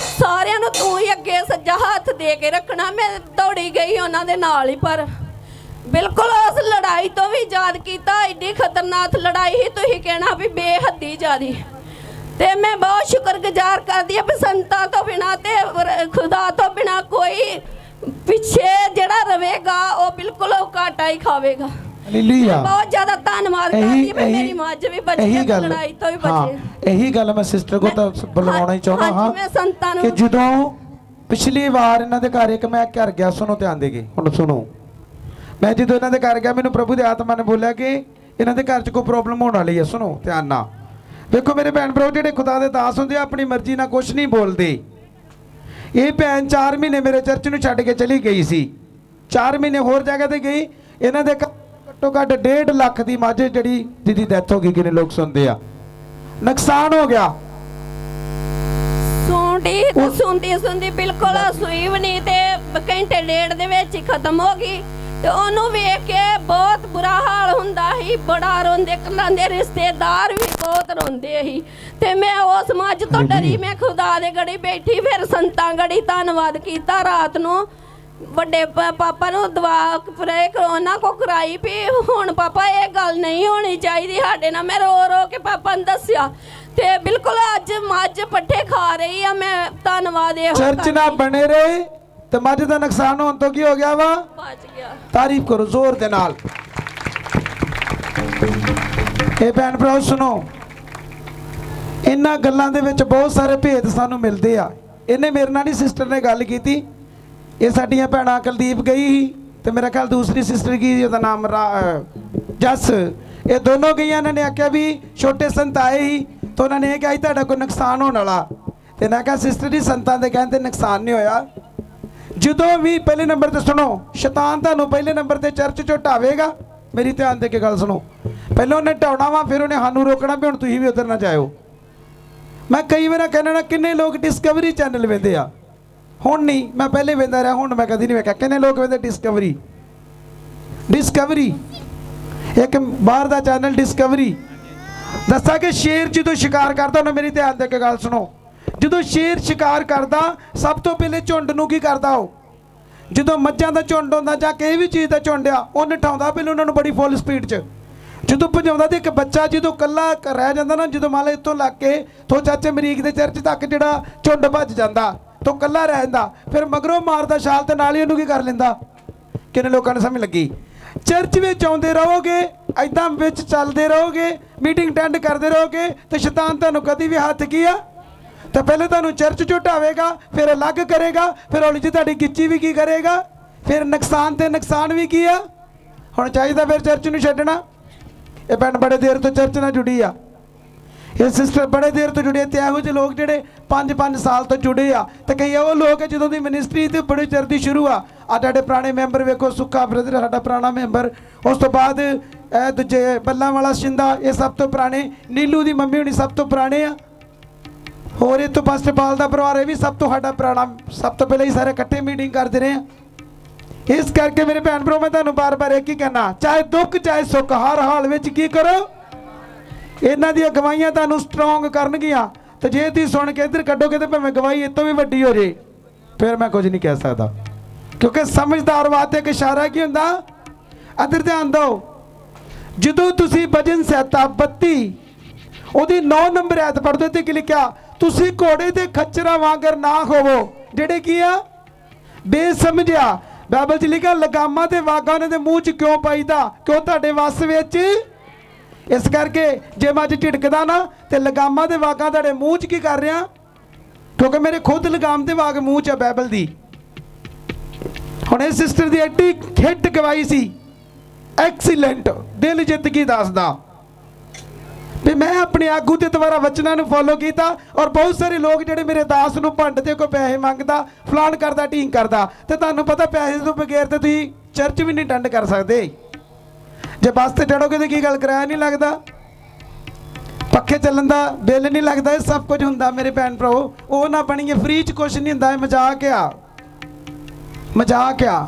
Speaker 5: ਸਾਰਿਆਂ ਨੂੰ ਤੂੰ ਹੀ ਅੱਗੇ ਸੱਜਾ ਹੱਥ ਦੇ ਕੇ ਰੱਖਣਾ। ਮੈਂ ਦੌੜੀ ਗਈ ਉਹਨਾਂ ਦੇ ਨਾਲ ਹੀ, ਪਰ ਬਿਲਕੁਲ ਉਸ ਲੜਾਈ ਤੋਂ ਵੀ ਯਾਦ ਕੀਤਾ। ਐਡੀ ਖਤਰਨਾਕ ਲੜਾਈ ਸੀ, ਤੁਸੀਂ ਕਹਿਣਾ ਵੀ ਬੇਹੱਦੀ ਜ਼ਿਆਦੀ। ਤੇ ਮੈਂ ਬਹੁਤ ਸ਼ੁਕਰਗੁਜ਼ਾਰ ਕਰਦੀ ਹਾਂ ਵੀ ਸੰਤਾਂ ਤੋਂ ਬਿਨਾ ਤੇ ਖੁਦਾ ਤੋਂ ਬਿਨਾ ਕੋਈ ਪਿੱਛੇ ਜਿਹੜਾ ਰਵੇਗਾ ਉਹ ਬਿਲਕੁਲ ਘਾਟਾ ਹੀ ਖਾਵੇਗਾ।
Speaker 2: ਹਾਲੇਲੂਇਆ।
Speaker 5: ਬਹੁਤ ਜ਼ਿਆਦਾ ਧੰਨਵਾਦ ਕਰਦੀ ਹਾਂ। ਮੇਰੀ ਮੱਝ ਵੀ ਬਚੀ, ਲੜਾਈ ਤੋਂ ਵੀ ਬਚੇ।
Speaker 2: ਇਹੀ ਗੱਲ ਮੈਂ ਸਿਸਟਰ ਕੋ ਤਾਂ ਬੁਲਵਾਉਣਾ ਹੀ ਚਾਹੁੰਦਾ ਹਾਂ
Speaker 5: ਮੈਂ ਸੰਤਾਂ ਨੂੰ
Speaker 2: ਕਿ ਜਦੋਂ ਪਿਛਲੀ ਵਾਰ ਇਹਨਾਂ ਦੇ ਘਰ ਇੱਕ ਮੈਂ ਘਰ ਗਿਆ। ਸੁਣੋ ਧਿਆਨ ਦੇ ਕੇ ਹੁਣ ਸੁਣੋ। ਮੈਂ ਜਦੋਂ ਇਹਨਾਂ ਦੇ ਘਰ ਗਿਆ ਮੈਨੂੰ ਪ੍ਰਭੂ ਦੇ ਆਤਮਾ ਨੇ ਬੋਲਿਆ ਕਿ ਇਹਨਾਂ ਦੇ ਘਰ 'ਚ ਕੋਈ ਪ੍ਰੋਬਲਮ ਹੋਣ ਵਾਲੀ ਹੈ। ਸੁਣੋ ਧਿਆਨ ਨਾਲ। ਵੇਖੋ ਮੇਰੇ ਭੈਣ ਭਰਾ ਜਿਹੜੇ ਖੁਦਾ ਦੇ ਦਾਸ ਹੁੰਦੇ ਆ ਆਪਣੀ ਮਰਜ਼ੀ ਨਾਲ ਕੁਝ ਨਹੀਂ ਬੋਲਦੇ। ਇਹ ਭੈਣ 4 ਮਹੀਨੇ ਮੇਰੇ ਚਰਚ ਨੂੰ ਛੱਡ ਕੇ ਚਲੀ ਗਈ ਸੀ, 4 ਮਹੀਨੇ ਹੋਰ ਜਗ੍ਹਾ ਤੇ ਗਈ। ਇਹਨਾਂ ਦੇ ਘੱਟੋ ਘੱਟ 1.5 ਲੱਖ ਦੀ ਮੱਝ ਜਿਹੜੀ ਜਿਹਦੀ ਡੈਥ ਹੋ ਗਈ। ਕਿੰਨੇ ਲੋਕ ਸੁਣਦੇ ਆ? ਨੁਕਸਾਨ ਹੋ ਗਿਆ।
Speaker 5: ਸੁਣਦੀ ਬਿਲਕੁਲ ਸੂਈ ਵੀ ਨਹੀਂ ਤੇ ਘੰਟੇ ਡੇਢ ਦੇ ਵਿੱਚ ਹੀ ਖਤਮ ਹੋ ਗਈ। ਤੇ ਉਹਨੂੰ ਵੇਖ ਕੇ ਬਹੁਤ ਬੁਰਾ ਹਾਲ ਹੁੰਦਾ ਸੀ, ਬੜਾ ਰੋਂਦੇ ਕਲਾਂਦੇ, ਰਿਸ਼ਤੇਦਾਰ ਵੀ ਬਹੁਤ ਰੋਂਦੇ ਸੀ। ਤੇ ਮੈਂ ਉਸ ਮੱਝ ਤੋਂ ਡਰੀ, ਮੈਂ ਖੁਦਾ ਦੇ ਗੜੀ ਬੈਠੀ, ਫਿਰ ਸੰਤਾਂ ਗੜੀ ਧੰਨਵਾਦ ਕੀਤਾ। ਰਾਤ ਨੂੰ ਵੱਡੇ ਪਾਪਾ ਨੂੰ ਦਵਾ ਪ੍ਰੇ ਕਰੋਨਾ ਕੋ ਕਰਾਈ ਵੀ ਹੁਣ ਪਾਪਾ ਇਹ ਗੱਲ ਨਹੀਂ ਹੋਣੀ ਚਾਹੀਦੀ ਸਾਡੇ ਨਾਲ। ਮੈਂ ਰੋ ਰੋ ਕੇ ਪਾਪਾ ਨੂੰ ਦੱਸਿਆ ਤੇ ਬਿਲਕੁਲ ਅੱਜ ਮੱਝ ਪੱਠੇ ਖਾ ਰਹੀ ਆ। ਮੈਂ ਧੰਨਵਾਦ ਇਹ
Speaker 2: ਚਰਚ ਨਾ ਬਣੇ ਰਹੇ ਤੇ ਮੱਝ ਦਾ ਨੁਕਸਾਨ ਹੋਣ ਤੋਂ ਕੀ ਹੋ ਗਿਆ ਵਾ?
Speaker 5: ਬਚ ਗਿਆ।
Speaker 2: ਤਾਰੀਫ ਕਰੋ ਜ਼ੋਰ ਦੇ ਨਾਲ। ਇਹ ਭੈਣ ਭਰਾ ਸੁਣੋ, ਇਹਨਾਂ ਗੱਲਾਂ ਦੇ ਵਿੱਚ ਬਹੁਤ ਸਾਰੇ ਭੇਦ ਸਾਨੂੰ ਮਿਲਦੇ ਆ। ਇਹਨੇ ਮੇਰੇ ਨਾਲ ਹੀ ਸਿਸਟਰ ਨੇ ਗੱਲ ਕੀਤੀ। ਇਹ ਸਾਡੀਆਂ ਭੈਣਾਂ ਕੁਲਦੀਪ ਗਈ ਸੀ ਤੇ ਮੇਰਾ ਖਿਆਲ ਦੂਸਰੀ ਸਿਸਟਰ ਕੀ ਉਹਦਾ ਨਾਮ ਜੱਸ, ਇਹ ਦੋਨੋਂ ਗਈਆਂ। ਇਹਨਾਂ ਨੇ ਆਖਿਆ ਵੀ ਛੋਟੇ ਸੰਤ ਆਏ ਸੀ ਤਾਂ ਉਹਨਾਂ ਨੇ ਇਹ ਕਿਹਾ ਤੁਹਾਡਾ ਕੋਈ ਨੁਕਸਾਨ ਹੋਣ ਵਾਲਾ। ਤੇ ਮੈਂ ਕਿਹਾ ਸਿਸਟਰ ਜੀ ਸੰਤਾਂ ਦੇ ਕਹਿੰਦੇ ਨੁਕਸਾਨ ਨਹੀਂ ਹੋਇਆ। ਜਦੋਂ ਵੀ ਪਹਿਲੇ ਨੰਬਰ ਤੇ ਸੁਣੋ, ਸ਼ੈਤਾਨ ਤੁਹਾਨੂੰ ਪਹਿਲੇ ਨੰਬਰ ਤੇ ਚਰਚ ਚੋਂ ਢਾਵੇਗਾ। ਮੇਰੀ ਧਿਆਨ ਦੇ ਕੇ ਗੱਲ ਸੁਣੋ। ਪਹਿਲਾਂ ਉਹਨੇ ਢਾਉਣਾ ਵਾ, ਫਿਰ ਉਹਨੇ ਸਾਨੂੰ ਰੋਕਣਾ ਵੀ ਹੁਣ ਤੁਸੀਂ ਵੀ ਉਧਰ ਨਾ ਜਾਇਓ। ਮੈਂ ਕਈ ਵਾਰ ਕਹਿਣਾ ਨਾ, ਕਿੰਨੇ ਲੋਕ ਡਿਸਕਵਰੀ ਚੈਨਲ ਵੇਖਦੇ ਆ। ਹੁਣ ਨਹੀਂ, ਮੈਂ ਪਹਿਲੇ ਵੇਖਦਾ ਰਿਹਾ, ਹੁਣ ਮੈਂ ਕਦੀ ਨਹੀਂ ਵੇਖਿਆ। ਕਿੰਨੇ ਲੋਕ ਵੇਖਦੇ ਡਿਸਕਵਰੀ ਇੱਕ ਬਾਹਰ ਦਾ ਚੈਨਲ ਡਿਸਕਵਰੀ। ਦੱਸਾਂ ਕਿ ਸ਼ੇਰ ਜਦੋਂ ਸ਼ਿਕਾਰ ਕਰਦਾ ਉਹਨੇ, ਮੇਰੀ ਧਿਆਨ ਦੇ ਕੇ ਗੱਲ ਸੁਣੋ, ਜਦੋਂ ਸ਼ੇਰ ਸ਼ਿਕਾਰ ਕਰਦਾ ਸਭ ਤੋਂ ਪਹਿਲੇ ਝੁੰਡ ਨੂੰ ਕੀ ਕਰਦਾ? ਉਹ ਜਦੋਂ ਮੱਝਾਂ ਦਾ ਝੁੰਡ ਹੁੰਦਾ ਜਾਂ ਕਿਸੇ ਵੀ ਚੀਜ਼ ਦਾ ਝੁੰਡ ਆ, ਉਹ ਨਠਾਉਂਦਾ ਪਹਿਲਾਂ ਉਹਨਾਂ ਨੂੰ ਬੜੀ ਫੁੱਲ ਸਪੀਡ 'ਚ। ਜਦੋਂ ਭਜਾਉਂਦਾ ਤੇ ਇੱਕ ਬੱਚਾ ਜਦੋਂ ਇਕੱਲਾ ਰਹਿ ਜਾਂਦਾ ਨਾ, ਜਦੋਂ ਮੰਨ ਲਓ ਇੱਥੋਂ ਲੱਗ ਕੇ ਤੋਂ ਚਾਚੇ ਮਰੀਕ ਦੇ ਚਰਚ ਤੱਕ ਜਿਹੜਾ ਝੁੰਡ ਭੱਜ ਜਾਂਦਾ ਤੋਂ ਇਕੱਲਾ ਰਹਿ ਜਾਂਦਾ, ਫਿਰ ਮਗਰੋਂ ਮਾਰਦਾ ਛਾਲ ਤੇ ਨਾਲ ਹੀ ਉਹਨੂੰ ਕੀ ਕਰ ਲੈਂਦਾ। ਕਿੰਨੇ ਲੋਕਾਂ ਨੂੰ ਸਮਝ ਲੱਗੀ? ਚਰਚ ਵਿੱਚ ਆਉਂਦੇ ਰਹੋਗੇ, ਐਦਾਂ ਵਿੱਚ ਚੱਲਦੇ ਰਹੋਗੇ, ਮੀਟਿੰਗ ਅਟੈਂਡ ਕਰਦੇ ਰਹੋਗੇ ਤੇ ਸ਼ੈਤਾਨ ਤੁਹਾਨੂੰ ਕਦੀ ਵੀ ਹੱਥ ਕੀ ਆ ਤਾਂ ਪਹਿਲੇ ਤੁਹਾਨੂੰ ਚਰਚ ਝੁਟਾਵੇਗਾ, ਫਿਰ ਅਲੱਗ ਕਰੇਗਾ, ਫਿਰ ਹੌਲੀ ਜਿਹੀ ਤੁਹਾਡੀ ਗਿੱਚੀ ਵੀ ਕੀ ਕਰੇਗਾ, ਫਿਰ ਨੁਕਸਾਨ ਤੇ ਨੁਕਸਾਨ ਵੀ ਕੀ ਆ। ਹੁਣ ਚਾਹੀਦਾ ਫਿਰ ਚਰਚ ਨੂੰ ਛੱਡਣਾ। ਇਹ ਭੈਣ ਬੜੇ ਦੇਰ ਤੋਂ ਚਰਚ ਨਾਲ ਜੁੜੀ ਆ, ਇਹ ਸਿਸਟਰ ਬੜੇ ਦੇਰ ਤੋਂ ਜੁੜੇ। ਤੇ ਇਹੋ ਜਿਹੇ ਲੋਕ ਜਿਹੜੇ 5-5 ਸਾਲ ਤੋਂ ਜੁੜੇ ਆ ਤੇ ਕਈ ਉਹ ਲੋਕ ਹੈ ਜਦੋਂ ਦੀ ਮਿਨਿਸਟਰੀ ਤੇ ਬੜੇ ਚਿਰ ਦੀ ਸ਼ੁਰੂ ਆ। ਸਾਡੇ ਪੁਰਾਣੇ ਮੈਂਬਰ ਵੇਖੋ, ਸੁੱਖਾ ਬ੍ਰਦਰ ਸਾਡਾ ਪੁਰਾਣਾ ਮੈਂਬਰ, ਉਸ ਤੋਂ ਬਾਅਦ ਇਹ ਦੂਜੇ ਬੱਲਾਂ ਵਾਲਾ ਸ਼ਿੰਦਾ, ਇਹ ਸਭ ਤੋਂ ਪੁਰਾਣੇ। ਨੀਲੂ ਦੀ ਮੰਮੀ ਹੁਣੀ ਸਭ ਤੋਂ ਪੁਰਾਣੇ ਆ। ਹੋਰ ਇਹ ਤੋਂ ਪਾਲ ਦਾ ਪਰਿਵਾਰ ਇਹ ਵੀ ਸਭ ਤੋਂ ਸਾਡਾ ਪੁਰਾਣਾ, ਸਭ ਤੋਂ ਪਹਿਲਾਂ ਹੀ ਸਾਰੇ ਇਕੱਠੇ ਮੀਟਿੰਗ ਕਰਦੇ ਰਹੇ ਆ। ਇਸ ਕਰਕੇ ਮੇਰੇ ਭੈਣ ਭਰਾ ਮੈਂ ਤੁਹਾਨੂੰ ਬਾਰ-ਬਾਰ ਇੱਕ ਹੀ ਕਹਿਣਾ, ਚਾਹੇ ਦੁੱਖ ਚਾਹੇ ਸੁੱਖ, ਹਰ ਹਾਲ ਵਿੱਚ ਕੀ ਕਰੋ, ਇਹਨਾਂ ਦੀਆਂ ਗਵਾਹੀਆਂ ਤੁਹਾਨੂੰ ਸਟਰੋਂਗ ਕਰਨਗੀਆਂ। ਤੇ ਜੇ ਤੁਸੀਂ ਸੁਣ ਕੇ ਇੱਧਰ ਕੱਢੋਗੇ ਤੇ ਭਾਵੇਂ ਗਵਾਹੀ ਇਹ ਤੋਂ ਵੀ ਵੱਡੀ ਹੋ ਜੇ, ਫਿਰ ਮੈਂ ਕੁਝ ਨਹੀਂ ਕਹਿ ਸਕਦਾ। ਕਿਉਂਕਿ ਸਮਝਦਾਰ ਵਾਸਤੇ ਇੱਕ ਇਸ਼ਾਰਾ ਕੀ ਹੁੰਦਾ? ਇੱਧਰ ਧਿਆਨ ਦਿਓ। ਜਦੋਂ ਤੁਸੀਂ ਭਜਨ ਸਹਿਤਾ 32 ਉਹਦੀ 9 ਨੰਬਰ ਐਤ ਪੜ੍ਹਦੇ ਤੇ ਕੀ ਲਿਖਿਆ? ਤੁਸੀਂ ਘੋੜੇ ਤੇ ਖੱਚਰਾਂ ਵਾਂਗਰ ਨਾ ਹੋਵੋ ਜਿਹੜੇ ਕੀ ਆ ਬੇਸਮਝਿਆ। ਬਾਈਬਲ 'ਚ ਲਿਖਿਆ ਲਗਾਮਾਂ ਤੇ ਵਾਗਾਂ ਉਹਨਾਂ ਦੇ ਮੂੰਹ 'ਚ ਕਿਉਂ ਪਾਈਦਾ? ਕਿਉਂ ਤੁਹਾਡੇ ਵੱਸ ਵਿੱਚ। ਇਸ ਕਰਕੇ ਜੇ ਮੈਂ ਅੱਜ ਝਿੜਕਦਾ ਨਾ ਤੇ ਲਗਾਮਾਂ ਦੇ ਵਾਗਾਂ ਤੁਹਾਡੇ ਮੂੰਹ 'ਚ ਕੀ ਕਰ ਰਿਹਾ? ਕਿਉਂਕਿ ਮੇਰੇ ਖੁਦ ਲਗਾਮ ਤੇ ਵਾਗ ਮੂੰਹ 'ਚ ਆ ਬਾਈਬਲ ਦੀ। ਹੁਣ ਇਹ ਸਿਸਟਰ ਦੀ ਐਡੀ ਖਿੱਟ ਗਵਾਈ ਸੀ, ਐਕਸੀਲੈਂਟ, ਦਿਲ ਜਿੱਤ ਕੀ ਦੱਸਦਾ ਵੀ ਮੈਂ ਆਪਣੇ ਆਗੂ ਤੇ ਦੁਆਰਾ ਵਚਨਾਂ ਨੂੰ ਫੋਲੋ ਕੀਤਾ। ਔਰ ਬਹੁਤ ਸਾਰੇ ਲੋਕ ਜਿਹੜੇ ਮੇਰੇ ਦਾਸ ਨੂੰ ਭੰਡ ਤੇ ਕੋਈ ਪੈਸੇ ਮੰਗਦਾ, ਫਲਾਣ ਕਰਦਾ, ਢੀਂਗ ਕਰਦਾ, ਤੇ ਤੁਹਾਨੂੰ ਪਤਾ ਪੈਸੇ ਤੋਂ ਬਗੈਰ ਤੇ ਤੁਸੀਂ ਚਰਚ ਵੀ ਨਹੀਂ ਅਟੈਂਡ ਕਰ ਸਕਦੇ। ਜੇ ਬੱਸ ਤੇ ਚੜੋਗੇ ਤੇ ਕੀ ਗੱਲ, ਕਿਰਾਇਆ ਨਹੀਂ ਲੱਗਦਾ, ਪੱਖੇ ਚੱਲਣ ਦਾ ਬਿੱਲ ਨਹੀਂ ਲੱਗਦਾ, ਇਹ ਸਭ ਕੁਝ ਹੁੰਦਾ ਮੇਰੇ ਭੈਣ ਭਰਾਓ। ਉਹ ਨਾ ਬਣੀਏ, ਫ੍ਰੀ 'ਚ ਕੁਛ ਨਹੀਂ ਹੁੰਦਾ, ਇਹ ਮਜ਼ਾਕ ਆ, ਮਜ਼ਾਕ ਆ।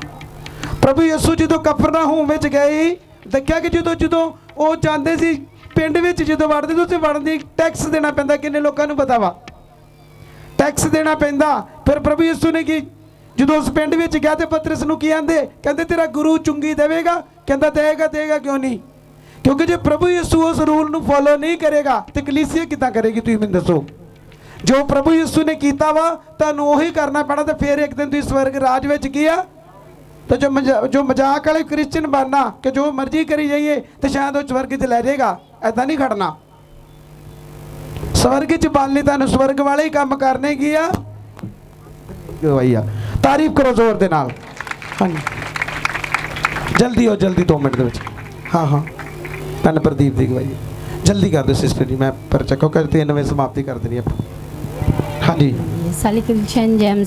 Speaker 2: ਪ੍ਰਭੂ ਯਿਸੂ ਜਦੋਂ ਕਫਰਨਾਹੂਮ ਵਿੱਚ ਗਏ, ਦੇਖਿਆ ਕਿ ਜਦੋਂ ਉਹ ਜਾਂਦੇ ਸੀ ਪਿੰਡ ਵਿੱਚ, ਜਦੋਂ ਵੜਦੇ ਸੀ ਉੱਥੇ ਵੜਨ ਦੀ ਟੈਕਸ ਦੇਣਾ ਪੈਂਦਾ। ਕਿੰਨੇ ਲੋਕਾਂ ਨੂੰ ਪਤਾ ਵਾ? ਟੈਕਸ ਦੇਣਾ ਪੈਂਦਾ। ਫਿਰ ਪ੍ਰਭੂ ਯਿਸੂ ਨੇ ਕੀ, ਜਦੋਂ ਉਸ ਪਿੰਡ ਵਿੱਚ ਗਿਆ ਤੇ ਪਤਰਸ ਨੂੰ ਕੀ ਆਂਦੇ? ਕਹਿੰਦੇ ਤੇਰਾ ਗੁਰੂ ਚੁੰਗੀ ਦੇਵੇਗਾ। ਕਹਿੰਦਾ ਦੇਗਾ ਕਿਉਂ ਨਹੀਂ? ਕਿਉਂਕਿ ਜੇ ਪ੍ਰਭੂ ਯਿਸੂ ਉਸ ਰੂਲ ਨੂੰ ਫੋਲੋ ਨਹੀਂ ਕਰੇਗਾ ਤੇ ਕਲੀਸਿਆ ਕਿੱਦਾਂ ਕਰੇਗੀ? ਤੁਸੀਂ ਮੈਨੂੰ ਦੱਸੋ। ਜੋ ਪ੍ਰਭੂ ਯਿਸੂ ਨੇ ਕੀਤਾ ਵਾ ਤੁਹਾਨੂੰ ਉਹੀ ਕਰਨਾ ਪੈਣਾ। ਤੇ ਫਿਰ ਇੱਕ ਦਿਨ ਤੁਸੀਂ ਸਵਰਗ ਰਾਜ ਵਿੱਚ ਕੀ ਆ। ਤੇ ਜੋ ਮਜ਼ਾਕ ਵਾਲੇ ਕ੍ਰਿਸਚਨ ਬਣਨਾ ਕਿ ਜੋ ਮਰਜ਼ੀ ਕਰੀ ਜਾਈਏ ਤੇ ਸ਼ਾਇਦ ਉਹ ਸਵਰਗ 'ਚ ਲੈ ਜਾਏਗਾ, ਐਦਾਂ ਨਹੀਂ ਖੜਨਾ। ਸਵਰਗ 'ਚ ਬਣ ਲਈ ਤੁਹਾਨੂੰ ਸਵਰਗ ਵਾਲੇ ਹੀ ਕੰਮ ਕਰਨੇ ਕੀ ਆ, ਗਵਾਈ ਆ। ਤਾਰੀਫ ਕਰੋ ਜ਼ੋਰ ਦੇ ਨਾਲ। ਹਾਂਜੀ ਜਲਦੀ 2 ਮਿੰਟ ਦੇ ਵਿੱਚ। ਹਾਂ ਭੈਣ ਪ੍ਰਦੀਪ ਦੀ ਗਵਾਈ। जल्दी कर दो सिस्टर जी, मैं पर चक्को करते 3 वजे समाप्ति कर देनी आप। हाँ जी
Speaker 6: साली कृष्ण जैम